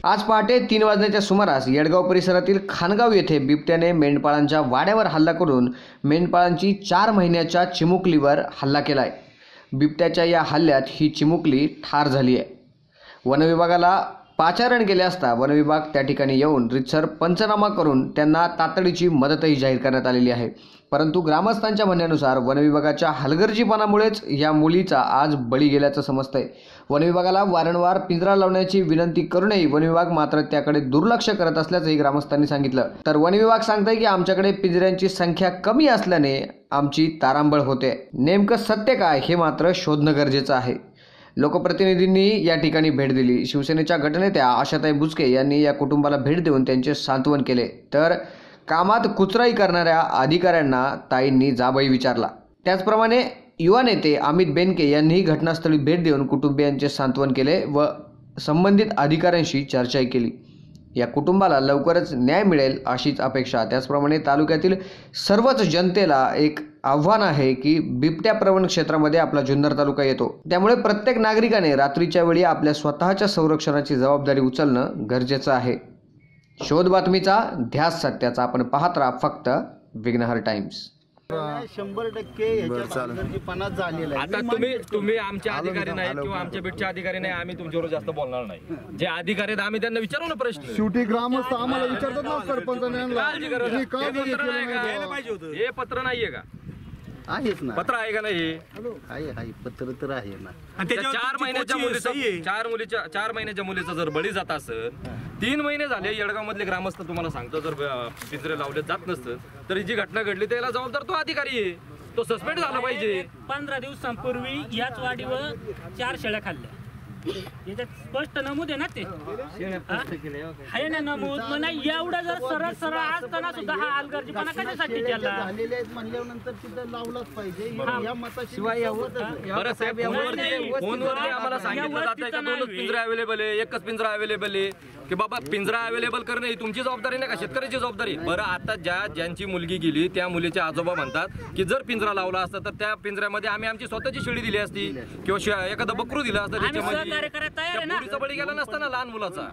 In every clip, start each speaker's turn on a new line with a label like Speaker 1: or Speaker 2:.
Speaker 1: आज पहाटे 3 वाजण्याच्या सुमारास येडगाव परिसरातील खानगाव येथे बिबट्याने मेंढपाळांच्या वाड्यावर हल्ला करून मेंढपाळांची 4 महिन्याच्या चिमुकलीवर हल्ला केलाय। बिबट्याच्या या हल्ल्यात ही चिमुकली ठार झाली आहे। वनविभागाला पाचारण केले असता वनविभाग त्या ठिकाणी येऊन रितसर पंचनामा करून त्यांना तातडीची मदतही जाहीर करण्यात आलेली आहे। परंतु ग्रामस्थांच्या म्हणण्यानुसार वनविभागाच्या हलगर्जीपणामुळेच या मुलीचा आज बळी गेल्याचं समजतंय। वनविभागाला वारंवार पिंजरा लावण्याची विनंती करूनही वनविभाग मात्र त्याकडे दुर्लक्ष करत असल्याचंही ग्रामस्थांनी सांगितलं। तर वनविभाग सांगतंय की आमच्याकडे पिंजऱ्यांची संख्या कमी असल्याने आमची तारांबळ होते। नेमकं सत्य काय हे मात्र शोधणं गरजेचं आहे। लोकप्रतिनिधींनी या ठिकाणी भेट दिली। शिवसेनेच्या गटनेत्या आशाताई बुचके यांनी या कुटुंबाला भेट देऊन त्यांचे सांत्वन केले। तर कामात कुचराई करणाऱ्या अधिकाऱ्यांना ताईंनी जाबही विचारला। त्याचप्रमाणे युवा नेते अमित बेनके यांनीही घटनास्थळी भेट देऊन कुटुंबियांचे सांत्वन केले व संबंधित अधिकाऱ्यांशी चर्चाही केली। या कुटुंबाला लवकरच न्याय मिळेल अशीच अपेक्षा। त्याचप्रमाणे तालुक्यातील सर्वच जनतेला एक आव्हान आहे की बिबट्या प्रवण क्षेत्रामध्ये आपला जुन्नर तालुका येतो, त्यामुळे प्रत्येक नागरिकाने रात्रीच्या वेळी आपल्या स्वतःच्या संरक्षणाची जबाबदारी उचलणं गरजेचं आहे। शोध बातमीचा ध्यास सत्याचा। आपण पाहत राहा फक्त विघ्नहर टाइम्स।
Speaker 2: 100% झालेला आहे।
Speaker 3: आता तुम्ही आमचे अधिकारी नाही किंवा आमच्या बीटचे अधिकारी नाही, आम्ही तुमच्यावर जास्त बोलणार नाही। जे अधिकारी आहेत आम्ही त्यांना विचारू ना प्रश्न।
Speaker 2: शेवटी ग्रामस्थ आम्हाला विचारतात ना सरपंचाने,
Speaker 3: हे पत्र नाहीये का?
Speaker 2: आहेच ना,
Speaker 3: पत्र आहे का नाही?
Speaker 2: आहे पत्र तर आहे ना।
Speaker 3: 4 महिन्याच्या मुलीचा जर बळी जात असेल, 3 महिने झाले येडगाव मधले ग्रामस्थ तुम्हाला सांगतो, जर पिंजरे लावले जात नसतं तर जी घटना घडली त्याला जबाबदार तो अधिकारी आहे, तो सस्पेंड झाला पाहिजे।
Speaker 4: 15 दिवसांपूर्वी याच वाडीवर 4 शेळ्या खाल्ल्या। याच्यात स्पष्ट नमूद आहे ना, ते आहे ना नमूद। म्हणा एवढं जर सरळ सरळ असताना सुद्धा हा हलगर्जीपणा कशासाठी केला?
Speaker 2: म्हणल्यानंतर तिथं लावलाच पाहिजे या मताशिवाय।
Speaker 3: बरं साहेब, फोनवरती आम्हाला सांगितलं जातंय का 2च पिंजरा अवेलेबल आहे, 1च पिंजरा अवेलेबल आहे, की बाबा पिंजरा अवेलेबल करणे ही तुमची जबाबदारी नाही का, शेतकऱ्याची जबाबदारी? बरं, आता ज्यांची मुलगी गेली त्या मुलीचे आजोबा म्हणतात की जर पिंजरा लावला असता तर त्या पिंजऱ्यामध्ये आम्ही आमची स्वतःची शेळी दिली असती किंवा एखादा बकरू दिला असता, त्याच्यामध्ये मुलीचा बळी गेला नसता ना लहान मुलाचा।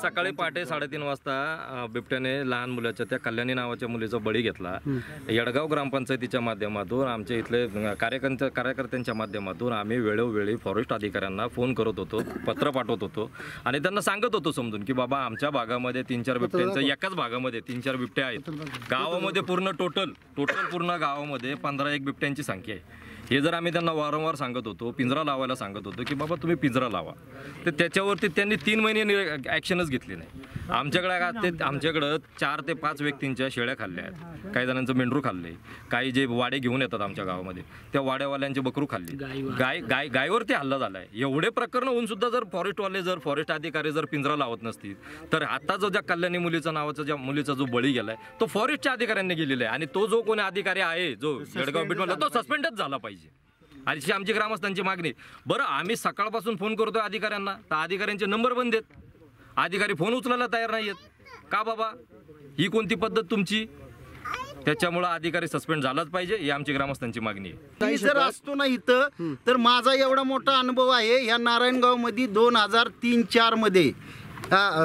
Speaker 3: सकाळी पहाटे 3:30 वाजता बिबट्याने लहान मुलाच्या त्या कल्याणी नावाच्या मुलीचा बळी घेतला। येडगाव ग्रामपंचायतीच्या माध्यमातून आमच्या इथले कार्यकर्त्यांच्या माध्यमातून आम्ही वेळोवेळी फॉरेस्ट अधिकाऱ्यांना फोन करत होतो, पत्र पाठवत होतो आणि त्यांना सांगत होतो समजून की बाबा आमच्या भागामध्ये 3-4 बिबट्यांच्या एकाच भागामध्ये 3-4 बिबट्या आहेत। गावामध्ये पूर्ण गावामध्ये 15-1 बिबट्यांची संख्या आहे। हे जर आम्ही त्यांना वारंवार सांगत होतो, पिंजरा लावायला सांगत होतो की बाबा तुम्ही पिंजरा लावा, तर त्याच्यावरती त्यांनी 3 महिने ॲक्शनच घेतली नाही। आमच्याकडं 4 ते 5 व्यक्तींच्या शेळ्या खाल्ल्या आहेत, काही जणांचं मेंढरू खाल्ले, काही जे वाडे घेऊन येतात आमच्या गावामध्ये त्या वाड्यावाल्यांचे बकरू खाल्ली, गायवरती हल्ला झाला आहे। एवढे प्रकरण होऊन सुद्धा जर फॉरेस्ट अधिकारी जर पिंजरा लावत नसतील तर आता जो ज्या कल्याणी मुलीचा जो बळी गेलाय तो फॉरेस्टच्या अधिकाऱ्यांनी गेलेला आहे आणि तो जो कोणी अधिकारी आहे जो येडगाव बीटमधला तो सस्पेंडच झाला पाहिजे अशी आमची ग्रामस्थांची मागणी। बरं, आम्ही सकाळपासून फोन करतोय अधिकाऱ्यांना, तर अधिकाऱ्यांचे नंबर बंद आहेत, अधिकारी फोन उचलायला तयार नाही आहेत का? बाबा ही कोणती पद्धत तुमची? त्याच्यामुळे अधिकारी सस्पेंड झालाच पाहिजे ही आमची ग्रामस्थांची मागणी आहे।
Speaker 2: जर असतो ना इथं तर माझा एवढा मोठा अनुभव आहे या नारायणगाव मध्ये 2003-4 मध्ये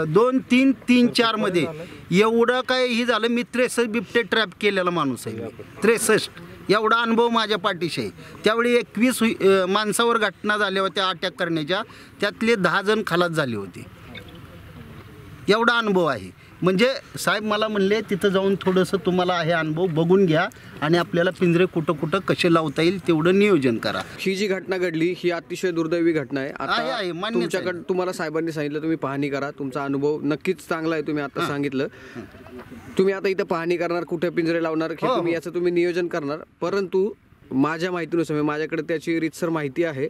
Speaker 2: 2-3-3-4 मध्ये एवढं काय ही झालं। मी 63 बिबटे ट्रॅप केलेला माणूस आहे, 63 एवढा अनुभव माझ्या पाठीशी आहे। त्यावेळी 21 माणसावर घटना झाल्या होत्या अटॅक करण्याच्या, त्यातले 10 जण खलास झाले होते। एवढा अनुभव आहे। म्हणजे साहेब मला म्हणले तिथं जाऊन थोडंसं तुम्हाला हे अनुभव बघून घ्या आणि आपल्याला पिंजरे कुठं कसे लावता येईल तेवढं नियोजन करा।
Speaker 1: ही जी घटना घडली ही अतिशय दुर्दैवी घटना आहे। आता तुमच्याकडे तुम्हाला साहेबांनी सांगितलं तुम्ही पाहणी करा, तुमचा अनुभव नक्कीच चांगला आहे, तुम्ही आता सांगितलं। तुम्ही आता इथं पाहणी करणार, कुठे पिंजरे लावणार हे तुम्ही याचं तुम्ही नियोजन करणार। परंतु माझ्या माहितीनुसार माझ्याकडे त्याची रीतसर माहिती आहे,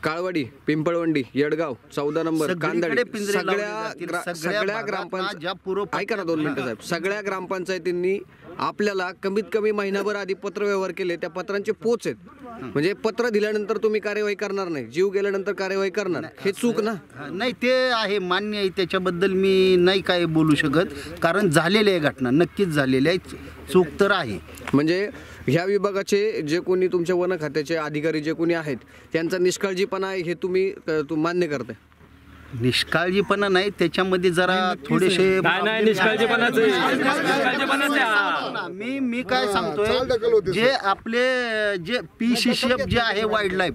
Speaker 1: काळवाडी, पिंपळवंडी, येडगाव, 14 नंबर, कांदळी सगळ्या ग्रामपंचायत ऐका ना 2 मिनिटं साहेब, सगळ्या ग्रामपंचायतींनी आपल्याला कमीत कमी महिनाभर आधी पत्र व्यवहार केले, त्या पत्रांचे पोच आहेत। म्हणजे पत्र दिल्यानंतर तुम्ही कार्यवाही करणार नाही, जीव गेल्यानंतर कार्यवाही करणार, हे चूक ना?
Speaker 2: नाही, ते आहे, मान्य आहे, त्याच्याबद्दल मी नाही काय बोलू शकत, कारण झालेली आहे घटना, नक्कीच झालेली आहे, चूक तर आहे।
Speaker 1: म्हणजे ह्या विभागाचे जे कोणी तुमच्या वन खात्याचे अधिकारी जे कोणी आहेत त्यांचा निष्काळजीपणा आहे हे तुम्ही मान्य करताय?
Speaker 2: निष्काळजीपणा नाही, त्याच्यामध्ये जरा थोडेसे मी काय सांगतोय, जे आपले जे PCCF जे आहे वाईल्ड लाईफ,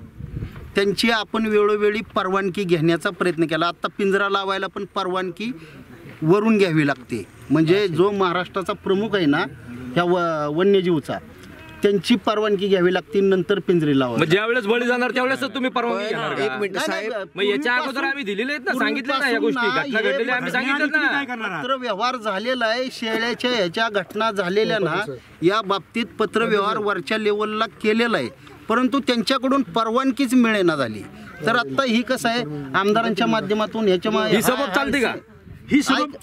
Speaker 2: त्यांची आपण वेळोवेळी परवानगी घेण्याचा प्रयत्न केला. आत्ता पिंजरा लावायला पण परवानगी वरून घ्यावी लागते. म्हणजे जो महाराष्ट्राचा प्रमुख आहे ना ह्या वन्यजीवचा, त्यांची परवानगी घ्यावी लागते, नंतर पिंजरे लावा.
Speaker 3: ज्या वेळेस बळी जाणार त्यावेळेस तुम्ही परवानगी घेणार का?
Speaker 1: एक मिनिट साहेब,
Speaker 3: मग याच्या अगोदर आम्ही दिलेले आहेत ना, सांगितलं ना या गोष्टी, घटना घडलेल्या आम्ही सांगितलं ना.
Speaker 2: पत्रव्यवहार झालेला आहे, शेळ्याच्या ह्याच्या घटना झालेल्या ना, या बाबतीत पत्रव्यवहार वरच्या लेवलला केलेला आहे, परंतु त्यांच्याकडून परवानगीच मिळेना झाली. तर आता ही कसं आहे, आमदारांच्या माध्यमातून ह्याच्या
Speaker 3: सबब चालते का?
Speaker 1: ही सबब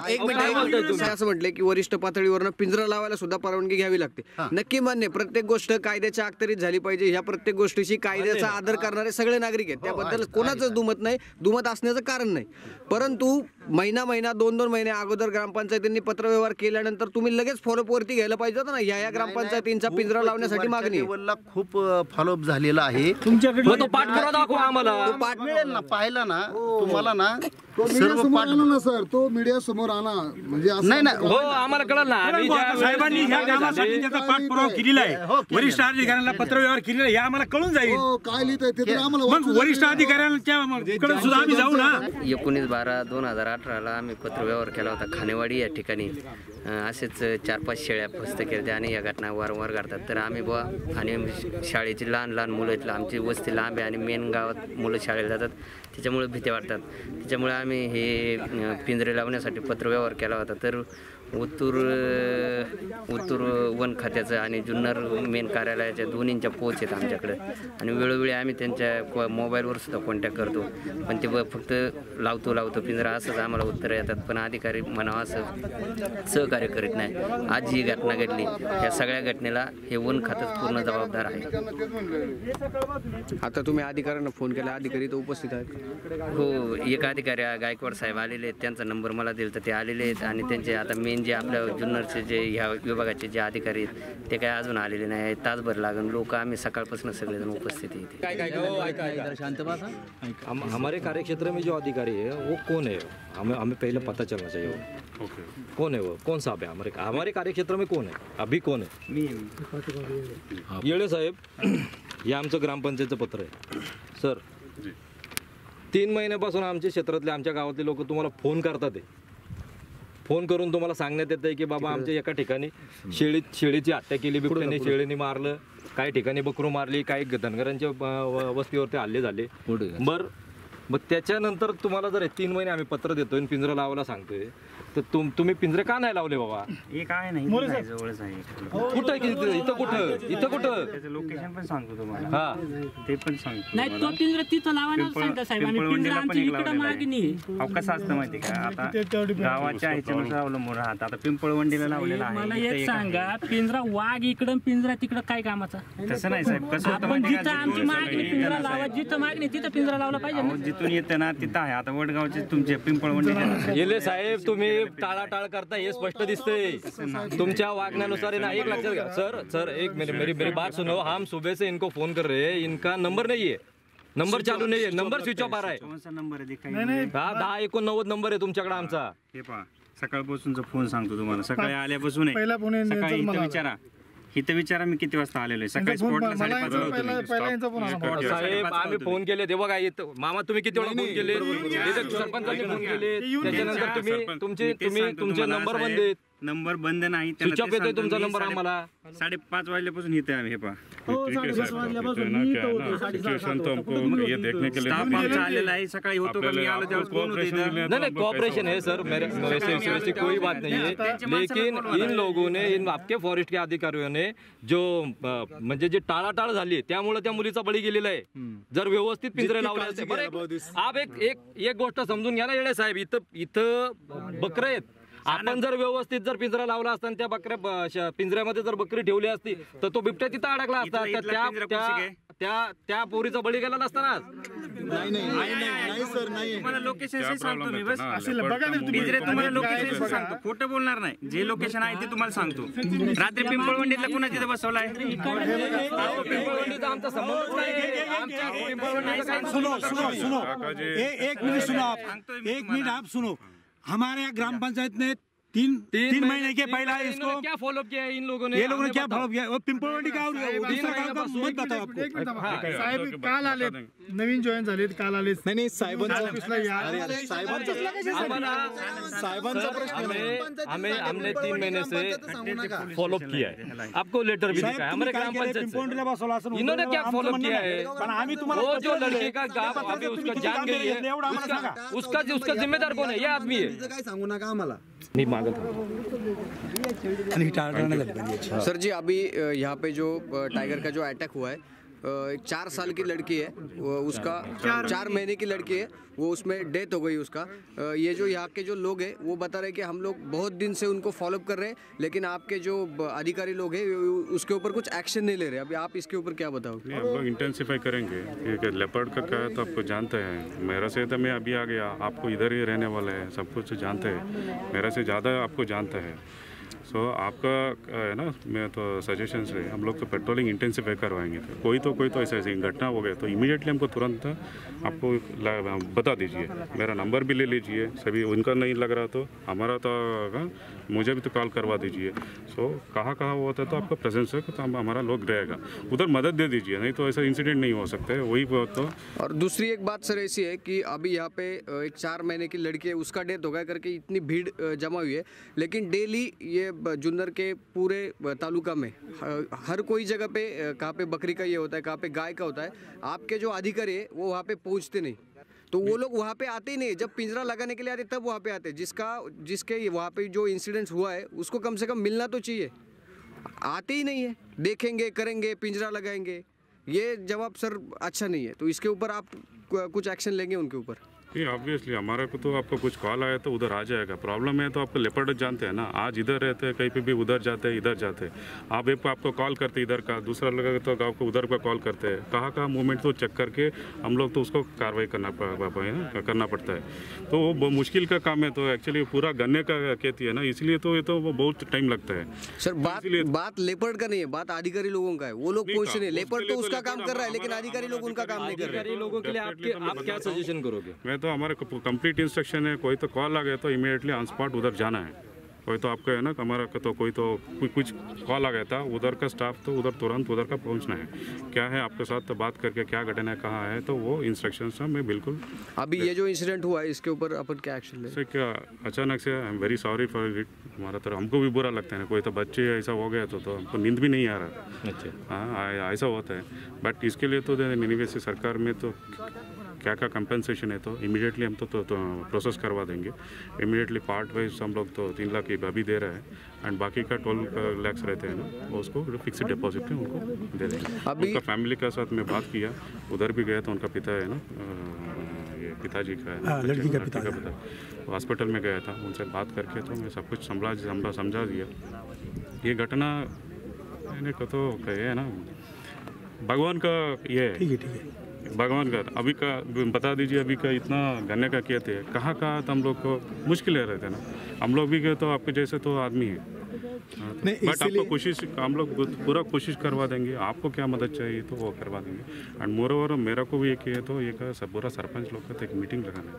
Speaker 1: एक मिनिट असं म्हटले की वरिष्ठ पातळीवरनं पिंजरा लावायला सुद्धा परवानगी घ्यावी लागते. नक्की मान्य, प्रत्येक गोष्ट कायद्याच्या अखत्यारीत झाली पाहिजे, ह्या प्रत्येक गोष्टीशी कायद्याचा आदर करणारे सगळे नागरिक आहेत, त्याबद्दल कोणाचंच दुमत नाही, दुमत असण्याचं कारण नाही. परंतु महिना 2-2 महिने अगोदर ग्रामपंचायतींनी पत्रव्यवहार केल्यानंतर तुम्ही लगेच फॉलोअप वरती घ्यायला पाहिजे होतं ना. ह्या ग्रामपंचायतींचा पिंजरा लावण्यासाठी मागणी
Speaker 2: लेवलला खूप फॉलोअप झालेला आहे.
Speaker 3: मग तो पाठपुरावा दाखवा आम्हाला.
Speaker 2: तो पाठ मिळेल ना, पाहिला ना तुम्हाला ना,
Speaker 5: तो मीडिया समोर आणा ना सर, तो मीडिया समोर आणा. म्हणजे
Speaker 2: नाही ना,
Speaker 3: हो आम्हाला कळलं ना. आम्ही
Speaker 6: साहेबांनी ह्या कामासाठी त्याचा पाठपुरावा केलेला आहे, वरिष्ठ अधिकाऱ्यांना पत्रव्यवहार केलेला आहे, हे आम्हाला कळून जाईल.
Speaker 5: काय लिहित ते तर आम्हाला
Speaker 6: मग वरिष्ठ अधिकाऱ्यांच्या सुद्धा आम्ही जाऊ ना.
Speaker 7: 19/12/2018 आम्ही पत्रव्यवहार केला होता खानेवाडी या ठिकाणी. असेच 4-5 शेळ्या फस्त केल्या आणि या घटना वारंवार घडतात. तर आम्ही बुवा आणि शाळेची लहान मुलं आहेत, आमची वस्ती लांब आहे आणि मेन गावात मुलं शाळेला जातात, त्याच्यामुळे भीती वाटतात. त्याच्यामुळे आम्ही हे पिंजरे लावण्यासाठी पत्रव्यवहार केला होता. तर उत्तूर वन खात्याचं आणि जुन्नर मेन कार्यालयाच्या दोन्हींच्या पोच आहेत आमच्याकडे, आणि वेळोवेळी आम्ही त्यांच्या मोबाईलवर सुद्धा कॉन्टॅक्ट करतो, पण ते फक्त लावतो पिंजरा असंच आम्हाला उत्तरं येतात. पण अधिकारी म्हणावं असं सहकार्य करीत नाही. आज ही घटना घडली, या सगळ्या घटनेला हे वन खातंच पूर्ण जबाबदार आहे.
Speaker 1: आता तुम्ही अधिकाऱ्यांना फोन केला, अधिकारी तर उपस्थित आहेत?
Speaker 7: हो, एक अधिकारी गायकवाड साहेब आलेले आहेत, त्यांचा नंबर मला दिला तर ते आलेले आहेत. आणि त्यांचे आता मेन जे आपल्या जुन्नरचे जे ह्या विभागाचे जे अधिकारी आहेत ते काय अजून आलेले नाही. तासभर लागून लोक आम्ही सकाळपासून सगळेजण उपस्थित आहेत.
Speaker 3: हमारे कार्यक्षेत्र में जो अधिकारी है वो कौन है? हमें पहले पता चलना चाहिए वो कौन है, वो कौन सा है हमारे कार्यक्षेत्र में कौन है, अभी कौन है? येळे साहेब, हे आमचं ग्रामपंचायतचं पत्र आहे सर. 3 महिन्यापासून आमच्या क्षेत्रातले, आमच्या गावातले लोक तुम्हाला फोन करतात आहे. फोन करून तुम्हाला सांगण्यात येतं की बाबा आमच्या एका ठिकाणी शेळीची हत्या केली, बिबट्याने शेळीने मारलं, काही ठिकाणी बकरू मारली, काही धनगरांच्या वस्तीवरती हल्ले झाले. बरं, मग त्याच्यानंतर तुम्हाला जर 3 महिने आम्ही पत्र देतोय, पिंजरा लावायला सांगतोय, तर तुम्ही पिंजरे का नाही लावले बाबा?
Speaker 6: एक आहे नाही, जवळच आहे.
Speaker 3: कुठं इथं कुठं
Speaker 6: त्याचं लोकेशन पण सांगतो तुम्हाला.
Speaker 3: हा,
Speaker 6: ते पण सांगतो.
Speaker 4: नाही, तो पिंजरा तिथं लावायला सांगता साहेब, आणि पिंजरा आमची इकडे मागणी आहे.
Speaker 6: कसं असतं माहिती का, आता गावाच्या ह्याच्यानुसार अवलंबून राहत. आता पिंपळवंडीला लावलेला आहे.
Speaker 4: मला एक सांगा, पिंजरा वाघ इकडं पिंजरा तिकडं काय कामाचा?
Speaker 6: तसं नाही साहेब, कसं होतं
Speaker 4: आपण
Speaker 6: माहिती
Speaker 4: जिथं आमची मागणी पिंजरा लावा, जिथं मागणी तिथं पिंजरा लावला पाहिजे ना.
Speaker 6: जिथून येतं ना तिथं आहे. आता वडगावचे तुमचे पिंपळवंडी
Speaker 3: येले साहेब, तुम्ही टाळाटाळ करता हे स्पष्ट दिसतंय तुमच्या वागण्यानुसार. ना एक लक्षात घ्या सर, एक मेरी बात सुनो. हम सुबह से इनको फोन कर रहे हैं, इनका नंबर नहीं है, नंबर चालू नाही आहे, नंबर स्विच ऑफ आ रहा है.
Speaker 6: कोणचा नंबर आहे?
Speaker 3: 1089 नंबर आहे तुमच्याकडे आमचा.
Speaker 6: हे पहा, सकाळपासूनचा फोन सांगतो तुम्हाला. सकाळी आल्यापासून आहे. सकाळी इथं विचारा मी किती वाजता आलेलो आहे. सकाळी स्पॉटला 5:30 वाजता.
Speaker 3: साहेब, आम्ही फोन केले ते बघा. मामा तुम्ही किती वेळा फोन केले? सरपंचांनी फोन केले, त्याच्यानंतर तुमचे नंबर बंद आहेत.
Speaker 6: नंबर बंद नाही,
Speaker 3: स्विच ऑफ येतोय तुमचा नंबर आम्हाला.
Speaker 6: 5:30 वाजल्यापासून इथे आम्ही. हे पहा, आलेला आहे. सकाळी होतो का मी आलो त्यावेळेस कोण होते?
Speaker 3: नहीं, कोऑपरेशन है सर, मेरे वैसे कोई बात नहीं है. लेकिन इन लोगों ने, इन आपके फॉरेस्ट के अधिकारियों ने जो म्हणजे जे टाळाटाळ झाली त्यामुळे त्या मुलीचा बळी गेलेला आहे. जर व्यवस्थित पिंजरे लावले असते. आप एक गोष्ट समजून घ्या ना येळे साहेब, इथं बकरे आहेत. आपण जर व्यवस्थित जर पिंजरा लावला असता, त्या बकऱ्या पिंजऱ्यामध्ये जर बकरी ठेवली असती तर तो बिबट्या तिथं अडकला असता. त्या पोरीचा बळी गेला नसता ना.
Speaker 5: नाही सर नाही.
Speaker 6: तुम्हाला लोकेशन सांगतो मी बस. पिंजरे तुम्हाला लोकेशन सांगतो, खोटं बोलणार नाही. जे लोकेशन आहे ते तुम्हाला सांगतो. रात्री पिंपळवंडीतला कुणा तिथे बसवलाय?
Speaker 3: पिंपळवंडीचा आमचा संबंधच नाही. आमच्या पिंपळवंडीचा काही
Speaker 8: सुनो सुनो सुनो एक मिनट सुनो आप, एक मिनट आप सुनो. हमारे यहाँ ग्राम पंचायत ने तीन महीने के पहला इसको
Speaker 3: क्या फॉलोअप किया है इन लोगों ने?
Speaker 8: ये लोगों ने क्या फॉलोअप किया? वो पिंपळवंडी का दूसरा गाव का मत बताओ आपको.
Speaker 5: एक मिनिट साहेब काल आले, नवीन जॉईन झालेत, काल आले.
Speaker 9: नाही साहेबांचा हमने 3 महीने से फॉलोअप किया है. आपको लेटर भी दिखा है हमारे ग्राम पंचायत से. इन्होंने क्या फॉलोअप किया है? वो जो लड़के का गाँव अभी उसका जान गई है, उसका जिम्मेदार कौन है? ये आदमी है.
Speaker 5: काय सांगू नका आम्हाला.
Speaker 9: नहीं मांगत.
Speaker 1: सर जी, अभी यहाँ पे जो टाइगर का जो अटैक हुआ है, एक 4 साल की लड़की है, उसका 4 महीने की लड़की है, वो उसमें डेथ हो गई उसका. ये जो यहाँ के जो लोग हैं वो बता रहे हैं कि हम लोग बहुत दिन से उनको फॉलोअप कर रहे हैं, लेकिन आपके जो अधिकारी लोग हैं उसके ऊपर कुछ एक्शन नहीं ले रहे. अभी आप इसके ऊपर क्या बताओगे?
Speaker 10: हम लोग इंटेंसिफाई करेंगे. क्योंकि लेपर्ड का क्या है तो आपको जानते हैं. मेरा से तो मैं अभी आ गया, आपको इधर ही रहने वाले हैं, सब कुछ जानते हैं. मेरा से ज़्यादा आपको जानता है. सो आपका है ना, मैं तो सजेशन से हम लोग तो पेट्रोलिंग इंटेंसिफाई करवाएंगे. कोई तो ऐसे घटना हो गया तो इमीडिएटली हमको तुरंत आपको बता दीजिए. मेरा नंबर भी ले लीजिए. सभी उनका नहीं लग रहा तो हमारा तो मुझे भी तो कॉल करवा दीजिए. सो कहाँ होता है तो आपका प्रेजेंस है तो हमारा लोग रहेगा, उधर मदद दे दीजिए. नहीं तो ऐसा इंसिडेंट नहीं हो सकता है. वही तो.
Speaker 1: और दूसरी एक बात सर ऐसी है कि अभी यहाँ पे एक 4 महीने की लड़की है, उसका डेथ हो गया करके इतनी भीड़ जमा हुई है, लेकिन डेली ये जुन्नर के पूरे तालुका में हर कोई जगह पे कहाँ पे बकरी का ये होता है, कहाँ पे गाय का होता है, आपके जो अधिकारी है वो वहाँ पे पहुँचते नहीं. तो वो लोग वहाँ पे आते ही नहीं. जब पिंजरा लगाने के लिए आते तब वहाँ पे आते. जिसके वहाँ पे जो इंसिडेंट हुआ है उसको कम से कम मिलना तो चाहिए. आते ही नहीं है. देखेंगे, करेंगे, पिंजरा लगाएंगे, ये जवाब सर अच्छा नहीं है. तो इसके ऊपर आप कुछ एक्शन लेंगे उनके ऊपर?
Speaker 10: नहीं, ऑब्वियसली हमारा को तो आपको कुछ कॉल आया तो उधर आ जाएगा. प्रॉब्लम है तो आपको लेपर्ड जानते हैं ना, आज इधर रहते हैं, कहीं पे भी उधर जाते हैं, इधर जाते हैं. आप एक आपको कॉल करते इधर का, दूसरा लगा तो आपको उधर का कॉल करते हैं. कहाँ मूवमेंट तो चेक करके हम लोग तो उसको कार्रवाई करना पड़ता है. तो वो मुश्किल का काम है. तो एक्चुअली पूरा गन्ने का खेती है ना, इसलिए तो ये तो वो बहुत टाइम लगता है.
Speaker 1: सर बात लेपर्ड का नहीं है, बात अधिकारी लोगों का है. वो लोग पहुँच नहीं. लेपर्ड तो उसका काम कर रहा है, लेकिन अधिकारी लोग उनका काम नहीं कर रहे.
Speaker 3: अधिकारी लोगों के लिए आप क्या सजेशन करोगे?
Speaker 10: तो हमारे कंप्लीट इंस्ट्रक्शन है. कोई तो कॉल आ गया तो इमीडिएटली ऑन स्पॉट उधर जाना है. कोई तो आपका है ना, हमारा तो कोई तो कुछ कॉल आ गया था, उधर का स्टाफ तो उधर तुरंत उधर का पहुंचना है. क्या है आपके साथ तो बात करके क्या घटना कहाँ है तो वो इंस्ट्रक्शंस मैं बिल्कुल.
Speaker 1: अभी ये जो इंसिडेंट हुआ है इसके ऊपर अपन क्या एक्शन ले?
Speaker 10: क्या अचानक से I am very sorry for it. हमारा तो हमको भी बुरा लगता है ना. कोई तो बच्चे ऐसा हो गया तो हमको नींद भी नहीं आ रहा. अच्छा, हाँ ऐसा होता है. बट इसके लिए तो एनीवे से सरकार में तो क्या कंपनसेशन है तो इमीडिएटली हम तो प्रोसेस करवा देंगे. इमीडिएटली पार्ट वाइज हम लोग तो 3 लाख अभी दे रहे हैं. एंड बाकी का 12 लाख रहते हैं ना, वो उसको फिक्स्ड डिपॉजिट में उनको दे देंगे. उनका फैमिली के साथ मैं बात किया, उधर भी गया तो उनका पिता है ना, ये पिताजी का है, लड़की का पिता हॉस्पिटल में गया था. उनसे बात करके तो मैं सब कुछ समझा दिया. ये घटना मैंने को तो कहे है ना, भगवान का ये है. भगवान का अभी का बता दीजिए. अभी का इतना गन्ने का किए थे, कहाँ तो हम लोग को मुश्किल है रहते ना. हम लोग भी गए तो आपके जैसे तो आदमी है. बट आपको कोशिश, हम लोग पूरा कोशिश करवा देंगे. आपको क्या मदद चाहिए तो वो करवा देंगे. एंड मोर ओवर मेरा को भी एक है तो एक पूरा सरपंच लोग का तो एक मीटिंग लगाना है.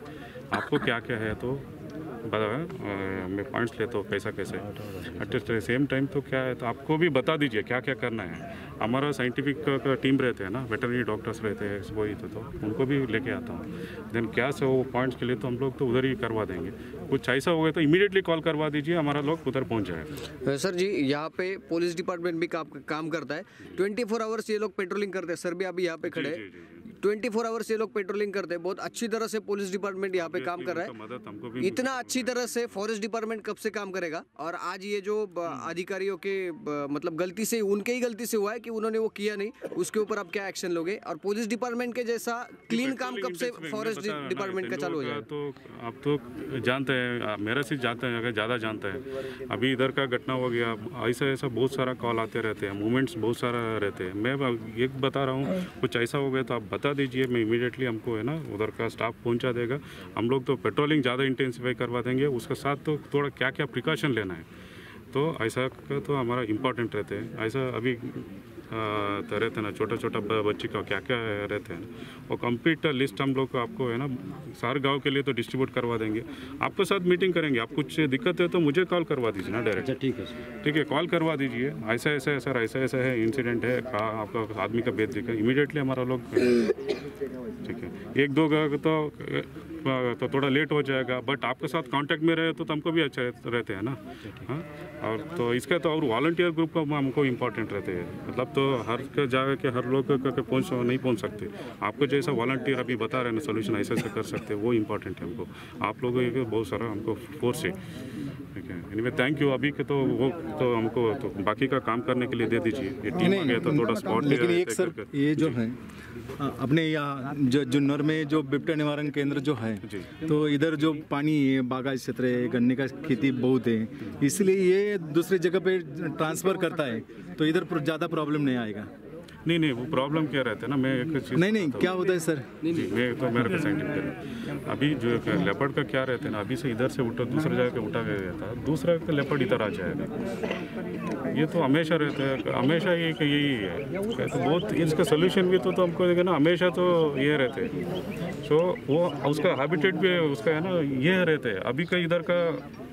Speaker 10: आपको क्या है तो मैं पॉइंट्स लेता हूँ कैसे एट द सेम टाइम. तो क्या है तो आपको भी बता दीजिए क्या करना है. हमारा साइंटिफिक का टीम रहते हैं ना, वेटरनरी डॉक्टर्स रहते हैं, वही तो उनको भी लेके आता हूँ. देन क्या से वो पॉइंट्स के लिए तो हम लोग तो उधर ही करवा देंगे. कुछ ऐसा हो गया तो इमीडिएटली कॉल करवा दीजिए, हमारा लोग उधर पहुँच जाएगा.
Speaker 1: सर जी, यहाँ पे पुलिस डिपार्टमेंट भी काम करता है. 24 आवर्स ये लोग पेट्रोलिंग करते हैं. सर भी अभी यहाँ पे खड़े हैं. 24 आवर्स ये लोग पेट्रोलिंग करते हैं. बहुत अच्छी तरह से पुलिस डिपार्टमेंट यहाँ पे काम कर रहा है. इतना अच्छी तरह से फॉरेस्ट डिपार्टमेंट कब से काम करेगा? और आज ये जो अधिकारियों के मतलब गलती से, उनके ही गलती से हुआ है कि उन्होंने वो किया नहीं, उसके ऊपर आप क्या एक्शन लोगे? और पुलिस डिपार्टमेंट के जैसा क्लीन काम कब से फॉरेस्ट डिपार्टमेंट का चालू हो जाएगा?
Speaker 10: तो आप तो जानते हैं, मेरा से जानते हैं, अगर ज़्यादा जानते हैं. अभी इधर का घटना हो गया, ऐसा बहुत सारा कॉल आते रहते हैं, मूवमेंट्स बहुत सारा रहते हैं. मैं एक बता रहा हूँ, कुछ ऐसा हो गया तो आप बता बता दीजिए, मैं इमीडिएटली हमको है ना उधर का स्टाफ पहुंचा देगा। हम लोग तो पेट्रोलिंग ज़्यादा इंटेंसिफाई करवा देंगे, उसके साथ तो थोड़ा क्या क्या प्रिकॉशन लेना है तो ऐसा का तो हमारा इम्पोर्टेंट रहते हैं। ऐसा अभी तो रहते हैं ना, छोटा छोटा बच्चे का क्या क्या रहते हैं वो कंप्लीट लिस्ट हम लोग को आपको है ना सारे गांव के लिए तो डिस्ट्रीब्यूट करवा देंगे। आपके साथ मीटिंग करेंगे, आप कुछ दिक्कत है तो मुझे कॉल करवा दीजिए ना डायरेक्ट। ठीक है, कॉल करवा दीजिए, ऐसा ऐसा है सर, ऐसा ऐसा है इंसिडेंट है, आपका आदमी का भेज देगा, इमीडिएटली हमारा लोग ठीक है। एक दो तो थोड़ा लेट हो जाएगा, बट आपके साथ कांटेक्ट में रहे तो हमको भी अच्छा रहते हैं ना। हाँ, और तो इसका तो और वॉलंटियर ग्रुप का हमको इम्पोर्टेंट रहते हैं, मतलब तो हर जगह के हर लोग नहीं पहुंच सकते। आपको जैसा वॉलंटियर अभी बता रहे हैं ना सोल्यूशन ऐसे ऐसे कर सकते हैं, वो इम्पोर्टेंट है हमको। आप लोगों के बहुत सारा हमको फोर्स है, ठीक है। Anyway thank you. अभी के तो वो तो हमको तो बाकी का काम करने के लिए दे दीजिए, ये टीम आ गया तो थोड़ा स्पॉट।
Speaker 11: लेकिन एक सर ये जो है अपने यहाँ जो जुन्नर में जो बिबटा निवारण केंद्र जो है, तो इधर जो पानी है, बागायत क्षेत्र है, गन्ने का खेती बहुत है, इसलिए ये दूसरी जगह पे ट्रांसफर करता है तो इधर ज़्यादा प्रॉब्लम नहीं आएगा।
Speaker 10: नहीं, वो प्रॉब्लम क्या रहता है ना, मैं एक चीज़
Speaker 11: नहीं क्या होता है सर,
Speaker 10: जी मैं तो मेरे को साइंटिफिक अभी जो लेपर्ड का क्या रहता है ना, अभी से इधर से उठा दूसरे जगह पे उठा गया रहता है, दूसरा का लेपर्ड इधर आ जाएगा। ये तो हमेशा रहता है, हमेशा यही है। तो बहुत इसका सोल्यूशन भी तो हमको देगा ना, हमेशा तो ये रहते हैं। सो वो उसका हैबिटेट भी उसका है ना, ये रहते हैं। अभी का इधर का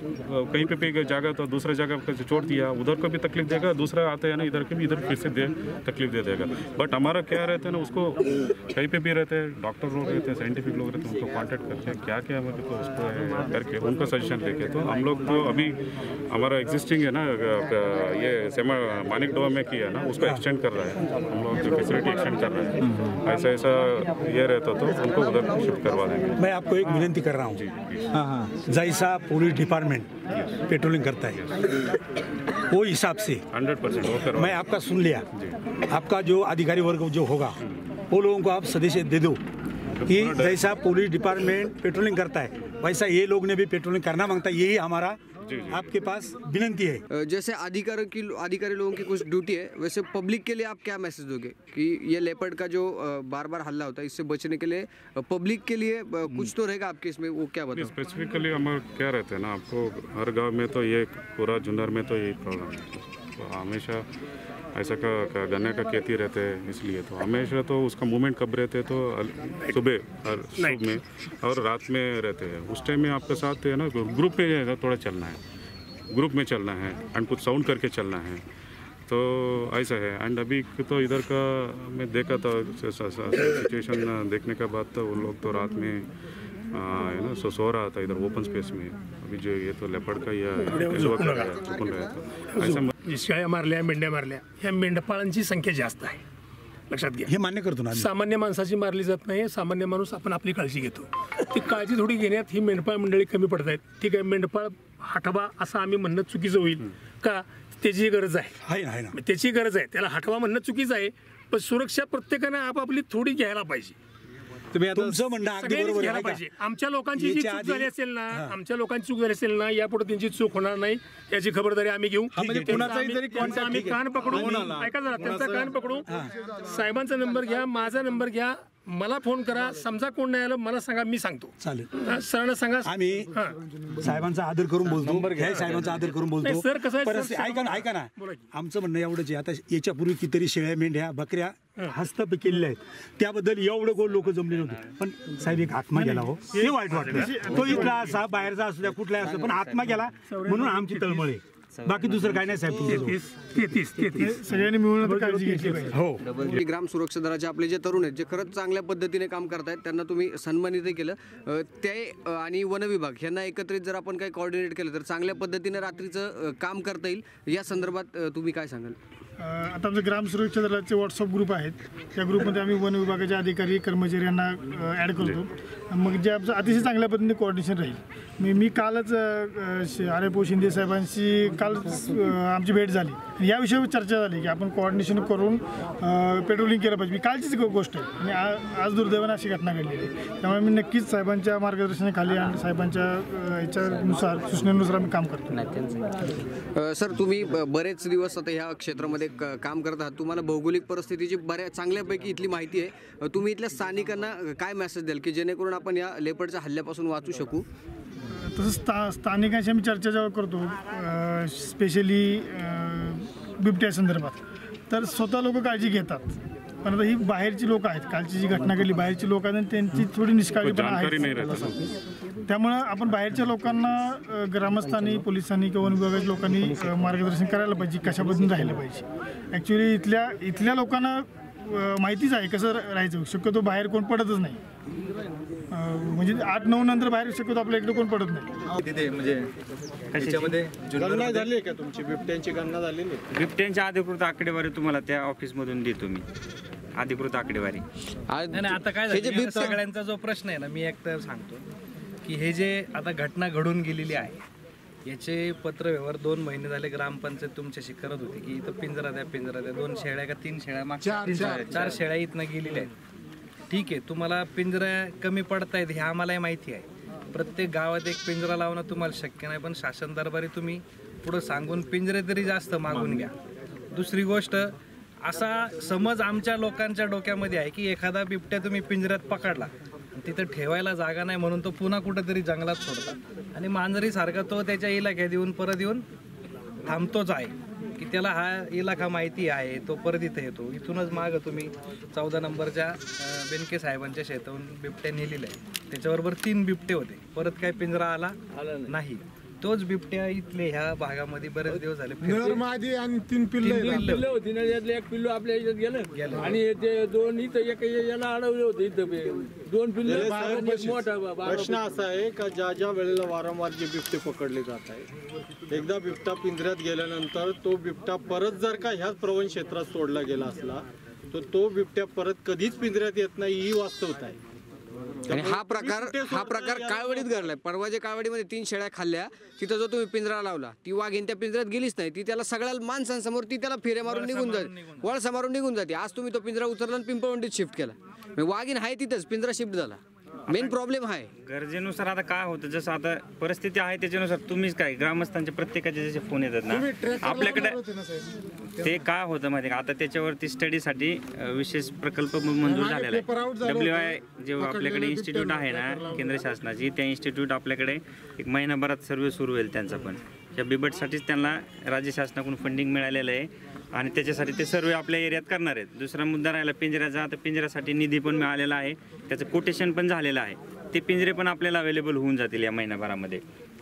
Speaker 10: कहीं पे जाएगा तो दूसरा जगह पे छोड़ दिया, उधर को भी तकलीफ देगा, दूसरा आते हैं ना इधर के भी इधर फिर से तकलीफ दे देगा। बट हमारा क्या रहता है ना, उसको कहीं पे भी रहते हैं, डॉक्टर लोग रहते हैं, साइंटिफिक लोग रहते हैं, उनको कांटेक्ट करते हैं क्या क्या मतलब तो उसको करके उनका सजेशन लेके तो हम लोग तो अभी हमारा एग्जिस्टिंग है ना ये मानिक डोवा में किया ना, उसको एक्सटेंड कर रहा है, हम लोग जो फैसिलिटी एक्सटेंड कर रहे हैं। ऐसा ये रहता तो उनको उधर शिफ्ट करवा देंगे।
Speaker 8: मैं आपको एक विनती कर रहा हूँ, हाँ, जैसा पुलिस डिपार्टमेंट पेट्रोलिंग करता है वो हिसाब से
Speaker 10: 100%
Speaker 8: मैं आपका सुन लिया। आपका जो अधिकारी वर्ग जो होगा वो लोगों को आप सदस्य दे दो कि जैसा पुलिस डिपार्टमेंट पेट्रोलिंग करता है वैसा ये लोग ने भी पेट्रोलिंग करना मांगता है। यही हमारा आपके पास विनती है।
Speaker 1: जैसे अधिकारी लोगों की कुछ ड्यूटी है, वैसे पब्लिक के लिए आप क्या मैसेज दोगे कि ये लेपर्ड का जो बार बार हल्ला होता है इससे बचने के लिए पब्लिक के लिए कुछ तो रहेगा आपके इसमें, वो क्या बताओ?
Speaker 10: स्पेसिफिकली हमारा क्या रहता है ना, आपको हर गांव में तो ये पूरा जुन्नर में तो यही प्रॉब्लम है, तो हमेशा ऐसा का गन्ने का खेती रहते हैं, इसलिए तो हमेशा तो उसका मूवमेंट कब रहते हैं तो सुबह में और रात में रहते हैं। उस टाइम में आपके साथ है ना ग्रुप में थोड़ा चलना है, ग्रुप में चलना है एंड कुछ साउंड करके चलना है, तो ऐसा है। एंड अभी तो इधर का मैं देखा था सिचुएशन देखने के बाद तो उन लोग तो रात में है ना सो रहा था इधर ओपन स्पेस में। अभी जो ये तो लेपर्ड का या चुकून रहा था ऐसा
Speaker 12: शेळ्या मारल्या, मेंढ्या मारल्या, ह्या मेंढपाळांची संख्या जास्त आहे, लक्षात घ्या।
Speaker 8: हे मान्य करतो ना,
Speaker 12: सामान्य माणसाची मारली जात नाही, सामान्य माणूस आपण आपली काळजी घेतो, ती काळजी थोडी घेण्यात ही मेंढपाळ मंडळी कमी पडत आहेत। ठीक आहे, मेंढपाळ हटवा असं आम्ही म्हणणं चुकीचं होईल का? त्याची गरज आहे ना, त्याची गरज आहे, त्याला हटवा म्हणणं चुकीचं आहे, पण सुरक्षा प्रत्येकाने आपापली थोडी घ्यायला पाहिजे।
Speaker 8: तुमचं म्हणणं अगदी बरोबर आहे का?
Speaker 12: आमच्या लोकांची जी चूक झाली असेल ना, आमच्या लोकांची चूक झाली असेल ना, यापुढे त्यांची चूक होणार नाही याची खबरदारी आम्ही घेऊ। आम्ही कान पकडू, ऐका जरा, त्यांचा कान पकडू, साहेबांचा नंबर घ्या, माझा नंबर घ्या, मला फोन करा, समजा कोण नाही आलं मला सांगा, मी सांगतो।
Speaker 8: चालेल,
Speaker 12: सरांना सांगा,
Speaker 8: आम्ही साहेबांचा आदर करून बोलतो, साहेबांचा आदर करून बोलतो।
Speaker 12: सर कसं
Speaker 8: ऐका ना, आमचं म्हणणं एवढंच आहे, आता याच्यापूर्वी कितीतरी शेळ्या मेंढ्या बकऱ्या हस्तप केलेल्या आहेत, त्याबद्दल एवढं गोल लोक जमले नव्हते, पण साहेब एक आत्मा गेला हो, ते वाईट वाटलं। तो इथला असा बाहेरचा असू द्या कुठला असो, पण आत्मा गेला म्हणून आमची तळमळ आहे, बाकी दुसरं काय नाही साहेब।
Speaker 12: 33 सगळ्यांनी मिळून काळजी घेतली पाहिजे।
Speaker 8: हो,
Speaker 1: ग्राम सुरक्षा दलाचे आपले जे तरुण आहेत जे खरंच चांगल्या पद्धतीने काम करतायत त्यांना तुम्ही सन्मानितही केलं, ते आणि वन विभाग यांना एकत्रित जर आपण काही कोऑर्डिनेट केलं तर चांगल्या पद्धतीने रात्रीचं काम करता येईल। या संदर्भात तुम्ही काय सांगाल?
Speaker 13: आता आमचे ग्राम सुरक्षा दलाचे व्हॉट्सअप ग्रुप आहेत, त्या ग्रुपमध्ये आम्ही वन विभागाचे अधिकारी कर्मचारी यांना ॲड करतो, मग जे आमचं अतिशय चांगल्या पद्धतीने कोऑर्डिनेशन राहील। मी कालच आरेपो शिंदे साहेबांशी काल आमची भेट झाली, आणि या विषयावर चर्चा झाली की आपण कोऑर्डिनेशन करून पेट्रोलिंग केलं पाहिजे. कालचीच गोष्ट आहे आणि आज दुर्दैवाने अशी घटना घडलेली आहे. त्यामुळे मी नक्कीच साहेबांच्या मार्गदर्शनाखाली आणि साहेबांच्या याच्यानुसार सूचनेनुसार आम्ही काम करतो.
Speaker 1: सर, तुम्ही बरेच दिवस आता ह्या क्षेत्रामध्ये काम करत आहात. तुम्हाला भौगोलिक परिस्थितीची बऱ्याच चांगल्यापैकी इथली माहिती आहे. तुम्ही इथल्या स्थानिकांना काय मेसेज द्याल की जेणेकरून आपण या लेपर्डच्या हल्ल्यापासून वाचू शकू?
Speaker 13: तसंच स्थानिकांशी आम्ही चर्चा जेव्हा करतो स्पेशली बिबट्या संदर्भात, तर स्वतः लोक काळजी घेतात. पण आता ही बाहेरची लोक आहेत, कालची जी घटना घडली बाहेरची लोक आहेत आणि त्यांची थोडी निष्काळजीपणा आहे. त्यामुळं आपण बाहेरच्या लोकांना ग्रामस्थांनी, पोलिसांनी किंवा वन विभागाच्या लोकांनी मार्गदर्शन करायला पाहिजे, कशा पद्धतीने राहिलं पाहिजे. ॲक्च्युली इथल्या लोकांना माहितीच आहे कसं राहायचं. शक्यतो बाहेर कोण पडतच नाही, म्हणजे 8-9 नंतर बाहेर शक्यतो आपल्या इकडे कोण पडत नाही.
Speaker 11: तिथे म्हणजे त्याच्यामध्ये
Speaker 14: गणना झाली आहे का तुमची? बिबट्यांची गणना झालेली?
Speaker 6: बिबट्यांची अधिकृत आकडेवारी तुम्हाला त्या ऑफिसमधून देतो मी, अधिकृत आकडेवारी.
Speaker 15: नाही आता काय झालं, सगळ्यांचा जो प्रश्न आहे ना, मी एक तर सांगतो की हे जे आता घटना घडून गेलेली आहे याचे पत्रव्यवहार 2 महिने झाले ग्रामपंचायत तुमच्याशी करत होती की इथं पिंजरा द्या 2 शेळ्या का 3 शेळ्या मागच्या 4 शेळ्या इथनं गेलेल्या आहेत. ठीक आहे, तुम्हाला पिंजरा कमी पडतायत हे आम्हालाही माहिती आहे. प्रत्येक गावात एक पिंजरा लावणं तुम्हाला शक्य नाही, पण शासन दरबारी तुम्ही पुढं सांगून पिंजरे तरी जास्त मागून घ्या. दुसरी गोष्ट, असा समज आमच्या लोकांच्या डोक्यामध्ये आहे की एखादा बिबट्या तुम्ही पिंजऱ्यात पकडला, तिथं ठेवायला जागा नाही म्हणून तो पुन्हा कुठेतरी जंगलात सोडतात आणि मांजरीसारखा तो त्याच्या इलाक्यात येऊन परत येऊन थांबतोच आहे की त्याला हा इलाका माहिती आहे, तो परत इथं येतो. इथूनच मागं तुम्ही 14 नंबरच्या बेनके साहेबांच्या शेतावरून बिबट्या नेलेल्या आहे. त्याच्याबरोबर 3 बिबटे होते, परत काय पिंजरा आला नाही. तोच बिबट्या इथले ह्या भागामध्ये बरेच दिवस झाले
Speaker 14: आणि 3 पिल्ले होती ना, यातलं एक पिल्लू आपल्या याच्यात गेलं आणि ते 2 इथं एक याला अडवले होते. इथं 2 पिल्ले. मोठा प्रश्न असा आहे का ज्या वेळेला वारंवार जे बिबटे पकडले जात आहे, एकदा बिबटा पिंजऱ्यात गेल्यानंतर तो बिबटा परत जर का ह्याच प्रवण क्षेत्रात सोडला गेला असला तर तो बिबट्या परत कधीच पिंजऱ्यात येत नाही, ही वास्तवता आहे.
Speaker 1: आणि हा प्रकार काळवडीत घडलाय. परवाच्या काळवडीमध्ये 3 शेळ्या खाल्ल्या, तिथं जो तुम्ही पिंजरा लावला ती वाघीण त्या पिंजऱ्यात गेलीच नाही. ती त्याला सगळ्या माणसांसमोर ती त्याला फेरे मारून निघून जाते, वळसा मारून निघून जाते. आज तुम्ही तो पिंजरा उचलला आणि पिंपळवंडीत शिफ्ट केला. वाघीण आहे तिथंच, पिंजरा शिफ्ट झाला. मेन प्रॉब्लेम आहे
Speaker 6: गरजेनुसार. आता काय होतं, जसं आता परिस्थिती आहे त्याच्यानुसार तुम्हीच काय ग्रामस्थांचे प्रत्येकाचे जसे फोन येतात ना आपल्याकडे, ते काय होतं माहिती का, आता त्याच्यावरती स्टडीसाठी विशेष प्रकल्प मंजूर झालेला आहे. WI जे आपल्याकडे इन्स्टिट्यूट आहे ना केंद्र शासनाची, त्या इन्स्टिट्यूट आपल्याकडे 1 महिनाभरात सर्वे सुरू होईल त्यांचा. पण या बिबटसाठीच त्यांना राज्य शासनाकडून फंडिंग मिळालेलं आहे आणि त्याच्यासाठी ते सर्वे आपल्या एरियात करणार आहेत. दुसरा मुद्दा राहिला पिंजऱ्याचा, तर पिंजऱ्यासाठी निधी पण मिळालेला आहे, त्याचं कोटेशन पण झालेलं आहे. ते पिंजरे पण आपल्याला अवेलेबल होऊन जातील या महिनाभरामध्ये.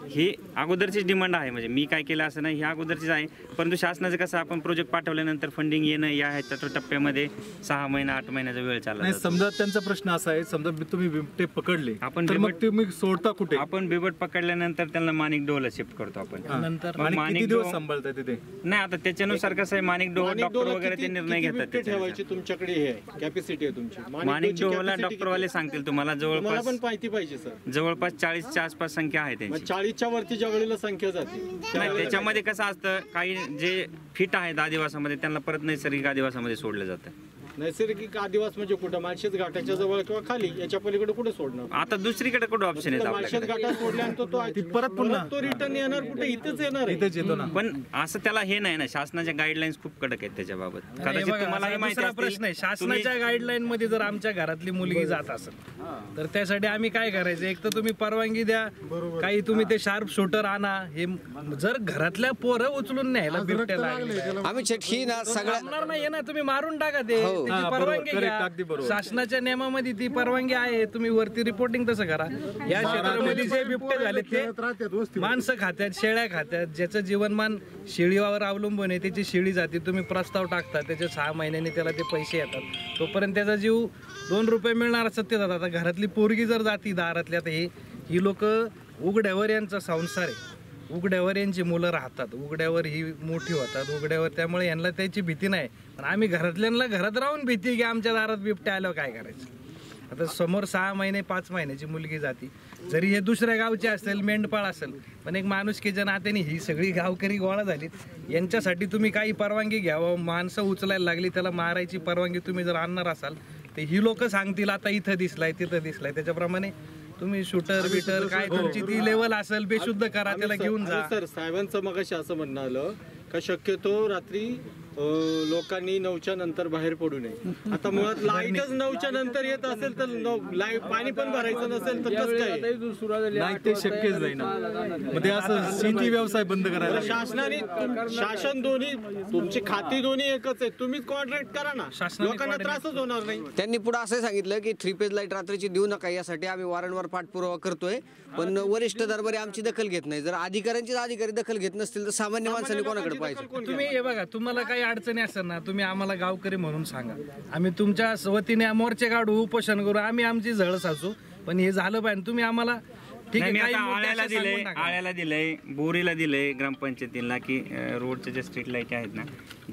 Speaker 6: ही अगोदरचीच डिमांड आहे, म्हणजे मी काय केलं असं नाही, ही अगोदरचीच आहे. परंतु शासनाचं कसं, आपण प्रोजेक्ट पाठवल्यानंतर फंडिंग येणं या ह्याच्या टप्प्यामध्ये 6 महिना 8 महिन्याचा वेळ चालला.
Speaker 11: समजा त्यांचा प्रश्न असा आहे, समजा तुम्ही बिबटे पकडले, आपण तुम्ही सोडता कुठे?
Speaker 6: आपण बिबट पकडल्यानंतर त्यांना माणिक डोहला शिफ्ट करतो आपण.
Speaker 11: माणिक डोह सांभाळताय तिथे
Speaker 6: नाही, आता त्याच्यानुसार कसं आहे, माणिक डोह डॉक्टर वगैरे ते निर्णय घेतात.
Speaker 14: ठेवायची तुमच्याकडे हे कॅपॅसिटी आहे तुमची?
Speaker 6: माणिक डोहला डॉक्टरवाले सांगतील तुम्हाला. जवळपास
Speaker 14: पण माहिती पाहिजे सर.
Speaker 6: जवळपास 40च्या आसपास संख्या आहे त्यांची.
Speaker 14: 40च्या वरती ज्या वेळेला संख्या जाते
Speaker 6: नाही, त्याच्यामध्ये कसं असतं, काही जे फिट आहेत आदिवासामध्ये त्यांना परत नैसर्गिक आदिवासामध्ये सोडलं जातं.
Speaker 14: नैसर्गिक आदिवास म्हणजे कुठं? माळशेज घाटाच्या जवळ किंवा खाली, याच्या पलीकडे कुठे सोडणार?
Speaker 6: आता दुसरीकडे कुठे ऑप्शन आहे?
Speaker 14: माळशेज घाटात सोडल्यानंतर तो रिटर्न येणार कुठे? इथेच येणार,
Speaker 11: इथेच येतो ना.
Speaker 6: पण असं त्याला हे नाही ना, शासनाच्या गाईडलाईन्स खूप कडक आहेत त्याच्याबाबत. कदाचित तुम्हाला हे माहिती
Speaker 15: प्रश्न आहे, शासनाच्या गाईडलाईन मध्ये जर आमच्या घरातली मुलगी जात असेल तर त्यासाठी आम्ही काय करायचं? एक तर तुम्ही परवानगी द्या, काही तुम्ही ते शार्प शूटर आणा. हे जर घरातल्या पोरं उचलून न्यायला बिबट्या लागले,
Speaker 1: आम्ही ही ना सगळ्या
Speaker 15: नाही ना, तुम्ही मारून टाका ते. परवानगी घ्या, शासनाच्या नियमामध्ये ती परवानगी आहे. तुम्ही वरती रिपोर्टिंग तसं करा. या क्षेत्रामध्ये जे बिबटे झाले ते माणसं खात्यात, शेळ्या खात्यात, ज्याचं जीवनमान शेळीवर अवलंबून आहे त्याची शेळी जाते. तुम्ही प्रस्ताव टाकता, त्याच्या 6 महिन्यांनी त्याला ते पैसे येतात, तोपर्यंत त्याचा जीव 2 रुपये मिळणार सत्य जातात. आता घरातली पोरगी जर जाती दारातल्या, तर ही लोक उघड्यावर यांचा संसार आहे, उघड्यावर यांची मुलं राहतात, उघड्यावर ही मोठी होतात उघड्यावर, त्यामुळे यांना त्याची भीती नाही. पण आम्ही घरातल्यांना घरात राहून भीती की आमच्या दारात बिबट्या आल्यावर काय करायचं. आता समोर 6 महिने 5 महिन्याची मुलगी जाती, जरी हे दुसऱ्या गावचे असेल, मेंढपाळ असेल, पण एक माणुसकीच्या नात्याने ही सगळी गावकरी गोळा झालीत, यांच्यासाठी तुम्ही काही परवानगी घ्यावं. माणसं उचलायला लागली, त्याला मारायची परवानगी तुम्ही जर आणणार असाल तर ही लोक सांगतील आता इथं दिसलाय तिथं दिसलाय, त्याच्याप्रमाणे तुम्ही शूटर बिटर काय तुमची ती लेवल असेल बेशुद्ध करा, त्याला घेऊन जा.
Speaker 14: सर साहेबांचं मगाशी असं म्हणणं आलं का शक्यतो रात्री लोकांनी 9च्या नंतर बाहेर पडू नये. आता मुळात लाईटच 9च्या नंतर येत असेल तर पाणी पण भरायचं नसेल तर कसं काय?
Speaker 11: नाही, ते शक्यच नाही ना. मग ते असं शेती व्यवसाय बंद करायला
Speaker 14: शासन दोन्ही तुमची खाती दोन्ही एकच आहे, तुम्हीच कॉर्डिनेट करा ना, लोकांना त्रासच होणार नाही.
Speaker 1: त्यांनी पुढे असं सांगितलं की 3 फेज लाईट रात्रीची देऊ नका, यासाठी आम्ही वारंवार पाठपुरावा करतोय, पण वरिष्ठ दरबारी आमची दखल घेत नाही. जर अधिकारी दखल घेत नसतील तर सामान्य माणसाने कोणाकडे पाहिजे?
Speaker 15: तुम्ही हे बघा, तुम्हाला काही अडचणी असेल ना, तुम्ही आम्हाला गावकरी म्हणून सांगा, आम्ही तुमच्या वतीने मोर्चे काढू, उपोषण करू, आम्ही आमची झळ साचू, पण हे झालं पाहिजे. तुम्ही आम्हाला ठीक आहे,
Speaker 6: आळ्याला दिलंय, बोरीला दिलंय ग्रामपंचायतीला की रोडचे जे स्ट्रीट लाईट आहेत ना,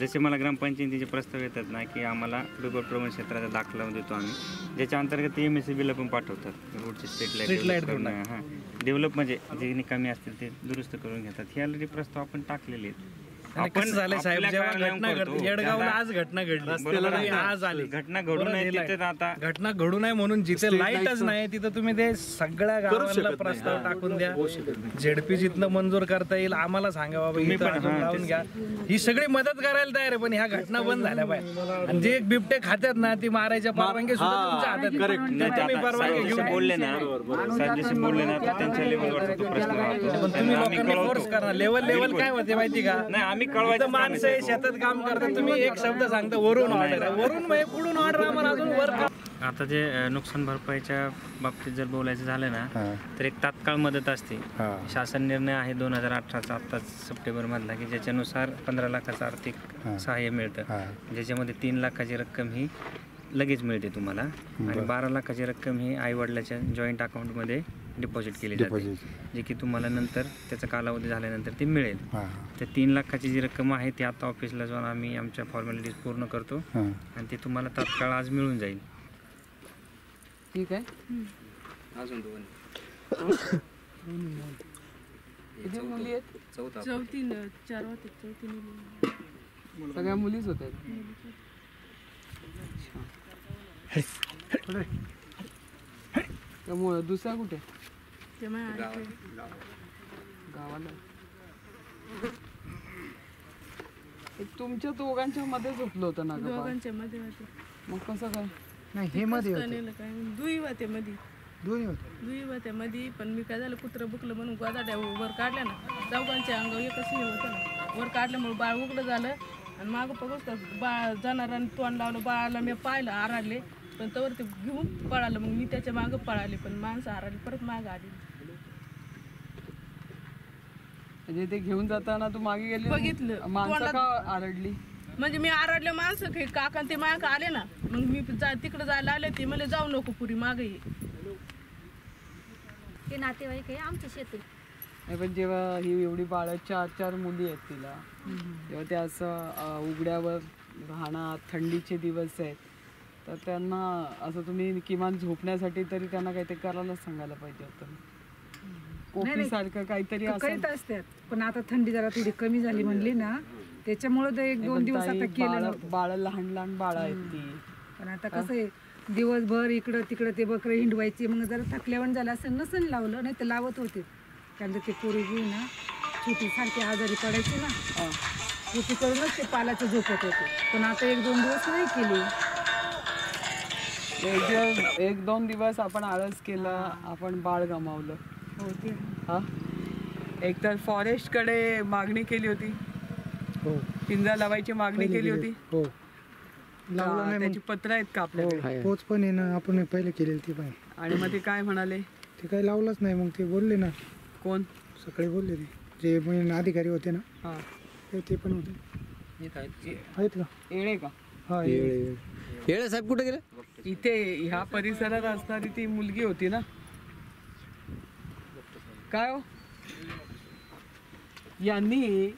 Speaker 6: जसे मला ग्रामपंचायतीचे प्रस्ताव येतात ना की आम्हाला बिगर प्रवण क्षेत्राचा दाखला देतो आम्ही, ज्याच्या अंतर्गत MSCBला पण पाठवतात रोडचे स्ट्रीट लाईट हां डेव्हलप म्हणजे जे कमी असतील ते दुरुस्त करून घेतात. हे ऑलरेडी प्रस्ताव आपण टाकलेले आहेत.
Speaker 15: आपण झाले साहेब, जेव्हा घटना घडली येडगावला, आज घटना घडली, आज आली
Speaker 6: घटना घडू नये, आता
Speaker 15: घटना घडू नये म्हणून जिथे लाईटच नाही तिथं तुम्ही ते सगळ्या गावाला प्रस्ताव टाकून द्या. झेडपी जिथनं मंजूर करता येईल आम्हाला सांगा बाबा इथं लावून घ्या. ही सगळी मदत करायला तयार आहे, पण ह्या घटना बंद झाल्या पाहिजे. आणि जे बिबटे खात्यात ना ती मारायच्या परवानगी सुद्धा तुमच्या हातात, तुम्ही परवानगी घेऊन
Speaker 6: बोलले ना, बोलले ना त्यांच्या लेवलवर तो प्रश्न राहतो.
Speaker 15: तुम्ही लोकांनी फोर्स करा. लेवल काय होते माहिती का?
Speaker 6: कळवायचं
Speaker 15: माणसं आहे, शेतात काम करतात, तुम्ही एक शब्द सांगता वरून ऑर्डर, वरून पुढून ऑर्डर आम्हाला अजून वर.
Speaker 6: आता जे नुकसान भरपाईच्या बाबतीत जर बोलायचं झालं ना तर एक तात्काळ मदत असते. शासन निर्णय आहे 2018चा आत्ताच सप्टेंबर मधला की ज्याच्यानुसार 15 लाखाचं आर्थिक सहाय्य मिळतं, ज्याच्यामध्ये 3 लाखाची रक्कम ही लगेच मिळते तुम्हाला आणि 12 लाखाची रक्कम ही आईवडिलाच्या जॉईंट अकाउंटमध्ये डिपॉझिट केली जाते, जे की तुम्हाला नंतर त्याचा कालावधी झाल्यानंतर ती मिळेल. त्या 3 लाखाची जी रक्कम आहे ती आता ऑफिसला जाऊन आम्ही आमच्या फॉर्मॅलिटीज पूर्ण करतो आणि ती तुम्हाला तात्काळ आज मिळून जाईल.
Speaker 16: ठीक आहे.
Speaker 7: अजून 2
Speaker 16: किती मुली आहेत?
Speaker 17: चौथी 4 होते, चौथी
Speaker 16: सगळ्या मुलीच होत्या. त्यामुळे दुसरा कुठे? गावाला. तुमच्या दोघांच्या मध्ये झोपलं होतं ना?
Speaker 17: दोघांच्या मध्ये होते.
Speaker 16: मग कसं काय?
Speaker 13: नाही हे मध्ये
Speaker 17: दुई होते मध्ये, पण मी काय झालं कुत्रं बुकलं म्हणून गोदाड्या वर काढल्या ना, चौघांच्या अंगावर एकच हे होतं ना, वर काढल्यामुळे बाळ उघडं झालं आणि मागं बघत बाळ जाणाराने तोंड लावलं, बाळाला मी पाहिलं, आराडले, पण तवर ते घेऊन पळालं, मग मी त्याच्या मागं पळाले, पण माणसं आराडली, परत मागं आली.
Speaker 16: म्हणजे ते घेऊन जाताना तू मागे गेली?
Speaker 17: बघितलं.
Speaker 16: माणसं का आरडली?
Speaker 17: म्हणजे मी आरडले, माणसं काका ते मागं आले ना, मग मी तिकडे जायला आले, ते मला जाऊ नको पुरी मागे ये.
Speaker 18: ते नातेवाईक आहे आमचं शेती.
Speaker 16: पण जेव्हा ही एवढी बाळ 4 मुली आहेत तिला, तेव्हा ते असं उघड्यावर राहणार, थंडीचे दिवस आहेत, तर त्यांना असं तुम्ही किमान झोपण्यासाठी तरी त्यांना काहीतरी करायला सांगायला पाहिजे होतं. कोपीसारखं काहीतरी
Speaker 19: असतात, पण आता थंडी जरा थोडी कमी झाली म्हणली ना, त्याच्यामुळे तर 1-2 दिवस आता केलं.
Speaker 16: बाळ लहान बाळ आहेत ती.
Speaker 19: पण आता कसं आहे, दिवसभर इकडं तिकडं ते बकरं हिंडवायचे, मग जरा थकल्यावर झालं असं नसन लावलं, नाही तर लावत होते. कारण ते पोरगी ना छोटी सारखी आजारी पडायची ना, छोटी करूनच ते पालाचं झोपत होते, पण आता 1-2 दिवस नाही केली.
Speaker 16: 1-2 दिवस आपण आळस केला, आपण बाळ गमावलं. हा, एकतर फॉरेस्टकडे मागणी केली होती, पिंजरा लावायची मागणी केली होती. त्याची पत्र आहेत का आपल्याकडे?
Speaker 13: पोच पण आहे ना, आपण पहिले केलेली ती पण.
Speaker 16: आणि मग ते काय म्हणाले?
Speaker 13: ते काही लावलंच नाही. मग ते बोलले ना.
Speaker 16: कोण?
Speaker 13: सकाळी बोलले ते जे अधिकारी होते ना, ते पण होते. आहेत का?
Speaker 16: येळे का?
Speaker 13: हा,
Speaker 1: येळे साहेब कुठे गेले?
Speaker 16: इथे ह्या परिसरात असणारी ती मुलगी होती ना. काय हो, यांनी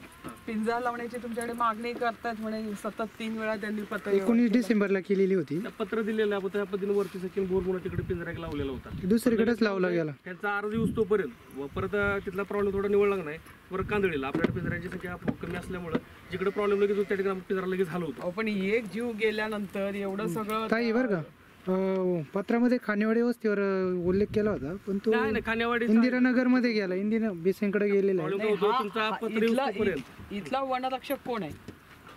Speaker 16: पिंजरा लावण्याची तुमच्याकडे मागणी करतायत म्हणे, सतत 3 वेळा त्यांनी पत्र
Speaker 20: 19 डिसेंबरला केलेली होती.
Speaker 14: पत्र दिलेलं आहे, त्या पद्धतीने वरती सचिन बोरमुळे तिकडे पिंजरा एक लावलेला होता,
Speaker 20: दुसरीकडेच लावला गेला.
Speaker 14: त्यांचा अर्ज येऊस तोपर्यंत परत तिथला प्रॉब्लेम थोडा निवडला नाही, परत कांदळीला आपल्याकडे पिंजऱ्याची संख्या कमी असल्यामुळे जिकडे प्रॉब्लेम लगेच होतो त्या ठिकाणी पिंजरा लगेच हलवतो.
Speaker 16: पण एक जीव गेल्यानंतर एवढं सगळं
Speaker 20: ताई बरं का, पत्रामध्ये खानेवाडी वस्तीवर उल्लेख केला होता, पण तो इंदिरानगर मध्ये गेला, इंदिरा बेसिंगकडे गेलेला आहे.
Speaker 16: इथला वनरक्षक कोण आहे?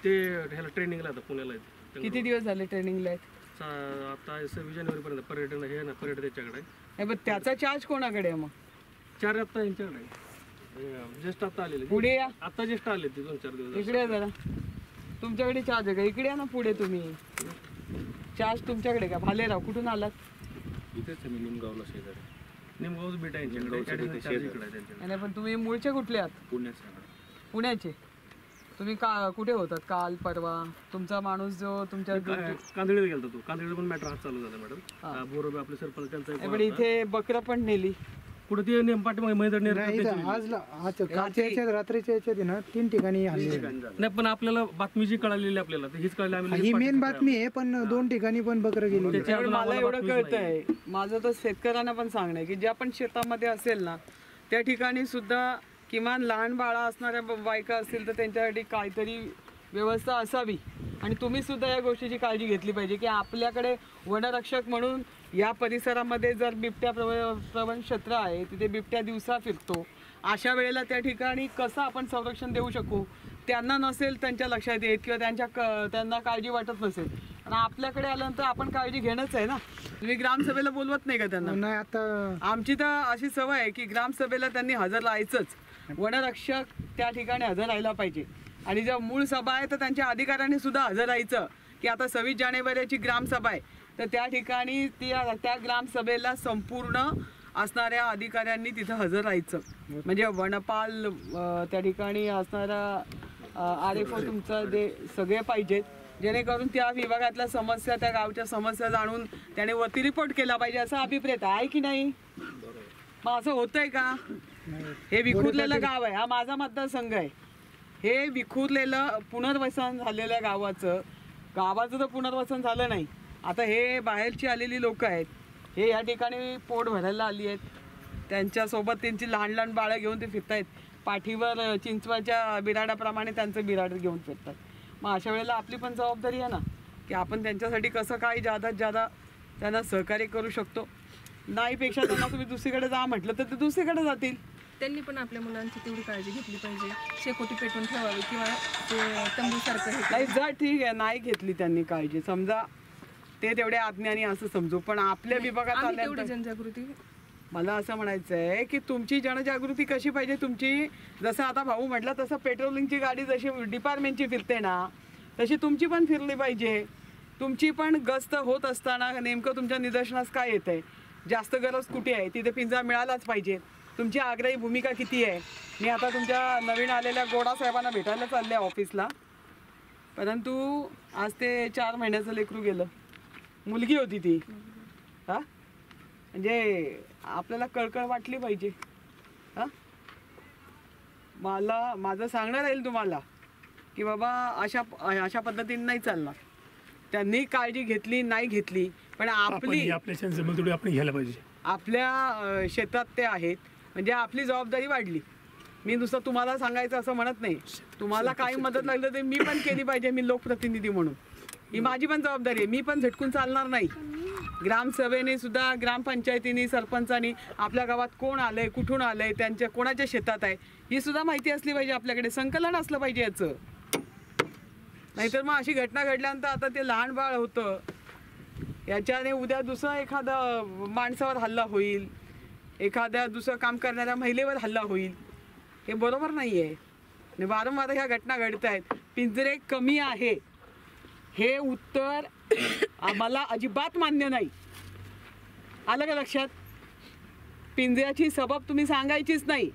Speaker 14: ते ह्याला ट्रेनिंगला आता पुण्याला आहे.
Speaker 16: किती दिवस झाले ट्रेनिंगला आहेत?
Speaker 14: आता 26 जानेवारी पर्यंत पर्यटन हे ना, पर्यटन त्याच्याकडे
Speaker 16: आहे. पण त्याचा चार्ज कोणाकडे आहे मग?
Speaker 14: 4 आता यांच्याकडे आहे, ज्येष्ठ आता आलेले.
Speaker 16: पुढे या,
Speaker 14: आता ज्येष्ठ आले ते 2-4 दिवस.
Speaker 16: इकडे जरा, तुमच्याकडे चार्ज आहे का? इकडे या ना पुढे. तुम्ही चार्ज तुमच्याकडे का? भालेराव कुठून आलात?
Speaker 14: इथेच आहे मी, निमगावला शेजारी. निमगावच बेटा यांच्याकडे.
Speaker 16: नाही पण तुम्ही मूळचे कुठले आहात? पुण्याचे. तुम्ही कुठे होतात काल परवा? तुमचा माणूस जो तुमच्या
Speaker 14: कांदळीला गेला तो, कांदळीला पण मॅटर हात चालू झाला मॅडम. बोरोबे आपले सरपंच त्यांचा
Speaker 16: पण इथे बकरं पण नेली
Speaker 14: पुढे ते नेमपाटी
Speaker 20: रात्रीच्या याच्यात ना 3 ठिकाणी
Speaker 14: नाही, पण आपल्याला बातमी जी कळालेली आपल्याला हीच कळली.
Speaker 20: ही मेन बातमी आहे, पण 2 ठिकाणी पण बकरं गेली.
Speaker 16: मला एवढं कळतंय, माझं तर शेतकऱ्यांना पण सांगणं आहे की ज्या पण शेतामध्ये असेल ना त्या ठिकाणी सुद्धा किमान लहान बाळा असणाऱ्या बायका असतील तर त्यांच्यासाठी काहीतरी व्यवस्था असावी. आणि तुम्ही सुद्धा या गोष्टीची काळजी घेतली पाहिजे की आपल्याकडे वनरक्षक म्हणून या परिसरामध्ये जर बिबट्या प्रवण क्षेत्र आहे, तिथे बिबट्या दिवसा फिरतो, अशा वेळेला त्या ठिकाणी कसं आपण संरक्षण देऊ शकू त्यांना नसेल त्यांच्या लक्षात येत किंवा त्यांना काळजी वाटत नसेल. आणि आपल्याकडे आल्यानंतर आपण काळजी घेणंच आहे ना. तुम्ही ग्रामसभेला बोलवत नाही का त्यांना?
Speaker 20: नाही, आता
Speaker 16: आमची तर अशी सवय आहे की ग्रामसभेला त्यांनी हजर राहायचंच, वनरक्षक त्या ठिकाणी हजर राहायला पाहिजे. आणि जर मूळ सभा आहे तर त्यांच्या अधिकाऱ्यांनी सुद्धा हजर राहायचं की आता 26 जानेवारीची ग्रामसभा आहे तर त्या ठिकाणी त्या ग्रामसभेला संपूर्ण असणाऱ्या अधिकाऱ्यांनी तिथं हजर राहायचं. म्हणजे वनपाल त्या ठिकाणी असणारा RFO तुमचा सगळे पाहिजेत, जेणेकरून त्या विभागातल्या समस्या, त्या गावच्या समस्या जाणून त्याने वरती रिपोर्ट केला पाहिजे असा अभिप्रेत आहे की नाही? मग असं होतंय का? हे विखुरलेलं गाव आहे, हा माझा मतदारसंघ आहे. हे विखुरलेलं पुनर्वसन झालेल्या गावाचं तर पुनर्वसन झालं नाही. आता हे बाहेरची आलेली लोक आहेत, हे या ठिकाणी पोट भरायला आली आहेत, त्यांच्यासोबत त्यांची लहान लहान बाळं घेऊन ते फिरत आहेत, पाठीवर चिंचवाच्या बिराडाप्रमाणे त्यांचं बिराड घेऊन फिरतात. मग अशा वेळेला आपली पण जबाबदारी आहे ना की आपण त्यांच्यासाठी कसं काही जादात जादा त्यांना सहकार्य करू शकतो. नाहीपेक्षा त्यांना तुम्ही दुसरीकडे जा म्हटलं तर ते दुसरीकडे जातील.
Speaker 17: त्यांनी पण आपल्या मुलांची तेवढी काळजी घेतली पाहिजे, शेकोटी पेटून ठेवावी किंवा तंबूसारखं
Speaker 16: नाही. जर ठीक आहे नाही घेतली त्यांनी काळजी, समजा ते तेवढे अज्ञानी असं समजू, पण आपल्या विभागात
Speaker 17: तेवढी जनजागृती.
Speaker 16: मला असं म्हणायचं आहे की तुमची जनजागृती कशी पाहिजे तुमची, जसं आता भाऊ म्हटलं तसं पेट्रोलिंगची गाडी जशी डिपार्टमेंटची फिरते ना तशी तुमची पण फिरली पाहिजे. तुमची पण गस्त होत असताना नेमकं तुमच्या निदर्शनास काय येत आहे, जास्त गरज कुठे आहे, तिथे पिंजरा मिळालाच पाहिजे. तुमची आग्रही भूमिका किती आहे? मी आता तुमच्या नवीन आलेल्या गोडा साहेबांना भेटायला चालले ऑफिसला, परंतु आज ते 4 महिन्याचं लेकरू गेलं, मुलगी होती ती. हा म्हणजे आपल्याला कळकळ वाटली पाहिजे. हां माझं सांगणं राहील तुम्हाला की बाबा अशा पद्धतीने नाही चालणार. त्यांनी काळजी घेतली नाही घेतली, पण आपली
Speaker 12: आपण घ्यायला पाहिजे.
Speaker 16: आपल्या शेतात ते आहेत म्हणजे आपली जबाबदारी वाढली. मी नुसतं तुम्हाला सांगायचं असं म्हणत नाही, तुम्हाला काही मदत लागली तर मी पण केली पाहिजे. मी लोकप्रतिनिधी म्हणून ही माझी पण जबाबदारी आहे. मी पण झटकून चालणार नाही. ग्रामसभेने सुद्धा, ग्रामपंचायतीने, सरपंचानी आपल्या गावात कोण आलंय, कुठून आलंय, त्यांच्या कोणाच्या शेतात आहे ही सुद्धा माहिती असली पाहिजे. आपल्याकडे संकलन असलं पाहिजे याचं. नाहीतर मग अशी घटना घडल्यानंतर आता ते लहान बाळ होतं, याच्याने उद्या दुसरा एखादा माणसावर हल्ला होईल, एखाद्या दुसरं काम करणाऱ्या महिलेवर हल्ला होईल. हे बरोबर नाही आहे. वारंवार ह्या घटना घडत आहेत. पिंजरे कमी आहे हे उत्तर आम्हाला अजिबात मान्य नाही. आलं का लक्षात? पिंजऱ्याची सबब तुम्ही सांगायचीच नाही.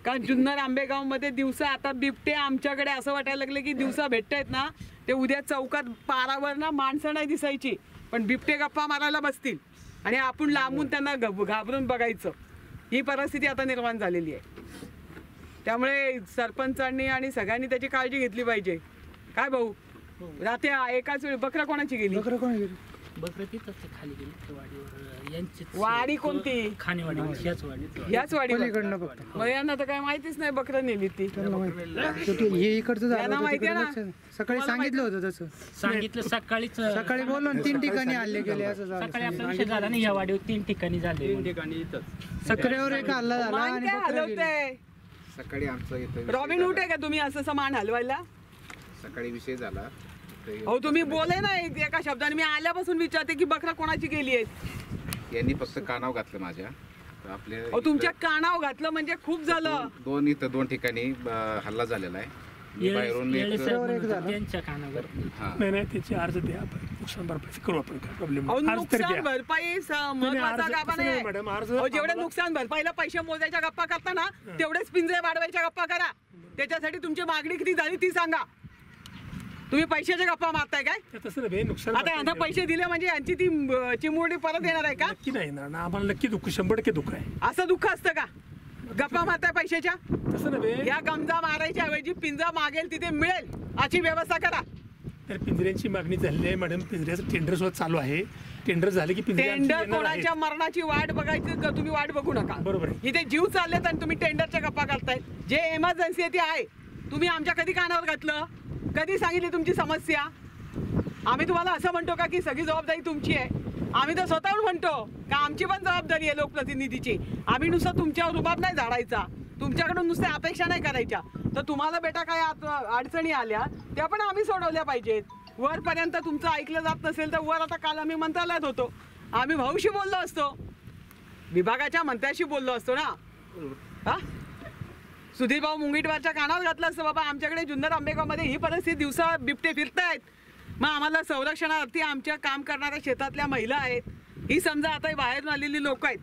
Speaker 16: कारण जुन्नर आंबेगावमध्ये दिवसा आता बिबटे आमच्याकडे असं वाटायला लागले की दिवसा भेटत आहेत ना ते उद्या चौकात पारावर ना माणसं नाही दिसायची, पण बिबटे गप्पा मारायला बसतील आणि आपण लांबून त्यांना घाबरून बघायचं. ही परिस्थिती आता निर्माण झालेली आहे.
Speaker 21: त्यामुळे सरपंचांनी आणि सगळ्यांनी त्याची काळजी घेतली पाहिजे. काय भाऊ, रात्री एकाच वेळी बकरा कोणाची गेली?
Speaker 4: बकरं तिथंच खाली गेली वाडीवर. यांची
Speaker 21: वाडी कोणती?
Speaker 4: खानेवाडी.
Speaker 21: याच वाडीवर. मग यांना तर काय माहितीच नाही बकरं नेली ती.
Speaker 20: हे इकडचं
Speaker 21: यांना माहिती आहे ना.
Speaker 20: सकाळी सांगितलं होतं तसं.
Speaker 4: सांगितलं सकाळी
Speaker 20: बोललो 3 ठिकाणी हल्ले गेले असं झालं.
Speaker 4: सकाळी आपला विषय झाला ना, या वाडीवर 3 ठिकाणी झाले.
Speaker 14: 3 ठिकाणी इथंच
Speaker 20: सक्रियावर एक हल्ला झाला आणि
Speaker 21: हलवते.
Speaker 22: सकाळी आमचा इथं
Speaker 21: रॉबिन हुड आहे का तुम्ही असं सामान हलवायला?
Speaker 22: सकाळी विषय झाला.
Speaker 21: हो तुम्ही बोले ना एका शब्दाने. मी आल्यापासून विचारते की बकरा कोणाची गेली आहे.
Speaker 22: यांनी फक्त कानाव घातलं माझ्या. आपल्या
Speaker 21: तुमच्या कानाव घातलं म्हणजे खूप झालं.
Speaker 22: 2 ठिकाणी हल्ला झालेला आहे. बाहेरून
Speaker 4: त्यांच्या कानावर.
Speaker 12: नाही त्याची अर्ज द्या, नुकसान भरपाई करू आपण. काय प्रॉब्लेम?
Speaker 21: नुकसान भरपाई महत्वाचा गप्पा नाही. जेवढे नुकसान भरपाईला पैसे मोजायच्या गप्पा करता ना, तेवढेच पिंजरे वाढवायच्या गप्पा करा. त्याच्यासाठी तुमची मागणी किती झाली ती सांगा. तुम्ही पैशाच्या गप्पा मारताय काय? आता यांना पैसे दिले म्हणजे यांची ती चिमुरडी परत येणार आहे का?
Speaker 12: नक्की नाही येणार ना. आम्हाला नक्की दुःख, 100% दुःख आहे.
Speaker 21: असं दुःख असतं का गप्पा मारताय पैशाच्या?
Speaker 12: तसं नव्हे.
Speaker 21: या गमजा मारायच्या ऐवजी पिंजरा मागेल तिथे मिळेल अशी व्यवस्था करा.
Speaker 12: तर पिंजऱ्यांची मागणी झाली आहे मॅडम. पिंजऱ्याचं टेंडर सुद्धा चालू आहे. टेंडर झाले की
Speaker 21: टेंडर कोणाच्या मरणाची वाट बघायची का? तुम्ही वाट बघू नका.
Speaker 12: बरोबर आहे.
Speaker 21: इथे जीव चाललेत आणि तुम्ही टेंडरच्या गप्पा करताय. जे इमर्जन्सी आहे ती आहे. तुम्ही आमच्या कधी कानावर घातलं? कधी सांगितली तुमची समस्या? आम्ही तुम्हाला असं म्हणतो का की सगळी जबाबदारी तुमची आहे? आम्ही तर स्वतःहून म्हणतो का आमची पण जबाबदारी आहे लोकप्रतिनिधीची. आम्ही नुसतं तुमच्यावर रुबाब नाही झाडायचा, तुमच्याकडून नुसत्या अपेक्षा नाही करायच्या. तर तुम्हाला बेटा काय अडचणी आल्या त्या पण आम्ही सोडवल्या पाहिजेत. वरपर्यंत तुमचं ऐकलं जात नसेल तर वर, आता काल आम्ही मंत्रालयात होतो, आम्ही भाऊशी बोललो असतो, विभागाच्या मंत्र्याशी बोललो असतो ना. हा, सुधीर भाऊ मुंगीटवारच्या कानावर घातलं असतं बाबा आमच्याकडे जुन्नर आंबेगावमध्ये ही परिस्थिती, दिवसा बिबटे फिरतायत, मग आम्हाला संरक्षणार्थी आमच्या काम करणाऱ्या शेतातल्या महिला आहेत, ही समजा आता बाहेरून आलेली लोक आहेत,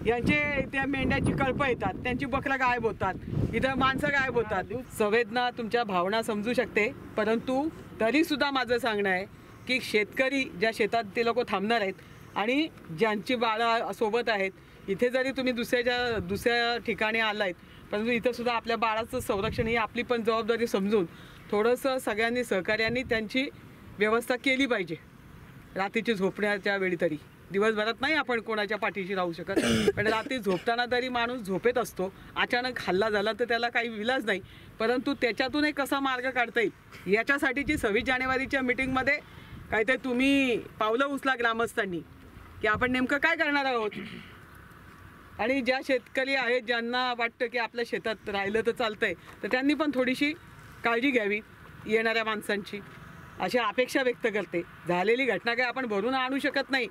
Speaker 21: यांचे त्या मेंढ्याची कळपं येतात, त्यांची बकरं गायब होतात, इथं माणसं गायब होतात. संवेदना, तुमच्या भावना समजू शकते, परंतु तरीसुद्धा माझं सांगणं आहे की शेतकरी ज्या शेतात ते लोक थांबणार आहेत आणि ज्यांची बाळं सोबत आहेत, इथे जरी तुम्ही दुसऱ्या ठिकाणी आलात परंतु इथं सुद्धा आपल्या बाळाचं संरक्षण ही आपली पण जबाबदारी समजून थोडंसं सगळ्यांनी सहकार्याने त्यांची व्यवस्था केली पाहिजे. रात्रीची झोपण्याच्या वेळी तरी, दिवसभरात नाही आपण कोणाच्या पाठीशी राहू शकत, पण रात्री झोपताना तरी माणूस झोपेत असतो. अचानक हल्ला झाला तर त्याला काही विलाज नाही, परंतु त्याच्यातून एक कसा मार्ग काढता येईल याच्यासाठीची 26 जानेवारीच्या मीटिंगमध्ये काहीतरी तुम्ही पावलं उचला ग्रामस्थांनी की आपण नेमकं काय करणार आहोत. आणि ज्या शेतकरी आहेत ज्यांना वाटतं की आपल्या शेतात राहिलं तर चालतंय, तर त्यांनी पण थोडीशी काळजी घ्यावी येणाऱ्या माणसांची, अशा अपेक्षा व्यक्त करते. झालेली घटना काय आपण भरून आणू शकत नाही,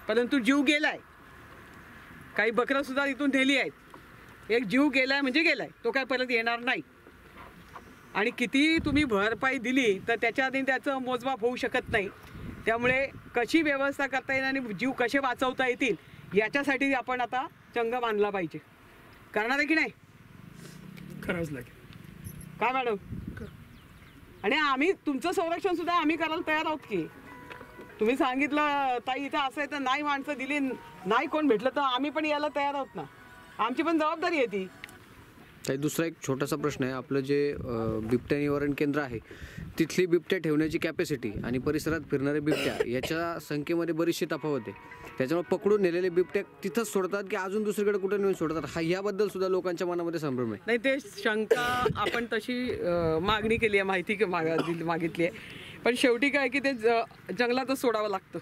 Speaker 21: परंतु जीव गेलाय, काही बकरं सुद्धा इथून नेली आहेत. एक जीव गेलाय म्हणजे गेलाय, तो काय परत येणार नाही. आणि किती तुम्ही भरपाई दिली तर त्याच्याआधी त्याचं मोजमाप होऊ शकत नाही. त्यामुळे कशी व्यवस्था करता येईल आणि जीव कसे वाचवता येतील याच्यासाठी आपण आता चंग बांधला पाहिजे. करणार आहे की नाही?
Speaker 12: करावंच लागेल.
Speaker 21: काय मॅडम? आणि आम्ही तुमचं संरक्षण सुद्धा आम्ही करायला तयार आहोत की. तुम्ही सांगितलं ताई इथं असं आहे तर नाही माणसं दिली, नाही कोण भेटलं तर आम्ही पण यायला तयार आहोत ना, आमची पण जबाबदारी आहे ती.
Speaker 1: ताई दुसरा एक छोटासा प्रश्न आहे, आपलं जे बिबट्या निवारण केंद्र आहे तिथली बिबट्या ठेवण्याची कॅपॅसिटी आणि परिसरात फिरणारे बिबट्या याच्या संख्येमध्ये बरीचशी तफावत आहे. त्याच्यामुळे पकडून नेलेले बिबट्या तिथंच सोडतात की अजून दुसरीकडे कुठे नेऊन सोडतात, याबद्दल सुद्धा लोकांच्या मनामध्ये संभ्रम आहे.
Speaker 21: नाही, ते शंका आपण तशी मागणी केली आहे, माहिती मागितली आहे, पण शेवटी काय की ते जंगलातच सोडावं लागतं.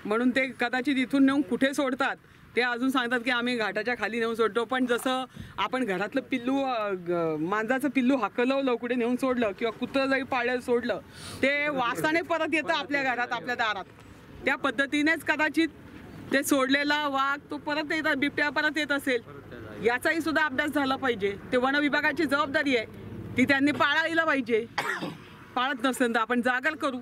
Speaker 21: म्हणून ते कदाचित इथून नेऊन कुठे सोडतात ते अजून सांगतात की आम्ही घाटाच्या खाली नेऊन सोडतो. पण जसं आपण घरातलं पिल्लू, मांजाचं पिल्लू हाकलवलं कुठे नेऊन सोडलं किंवा कुत्रं जरी पाळलं सोडलं, ते वासाने परत येतं आपल्या घरात, आपल्या दारात. त्या पद्धतीनेच कदाचित ते सोडलेला वाघ तो परत येतात, बिबट्या परत येत असेल, याचाही सुद्धा अभ्यास झाला पाहिजे. ते वन विभागाची जबाबदारी आहे, ती त्यांनी पाळायला पाहिजे. पाळत नसेल तर आपण जागर करू.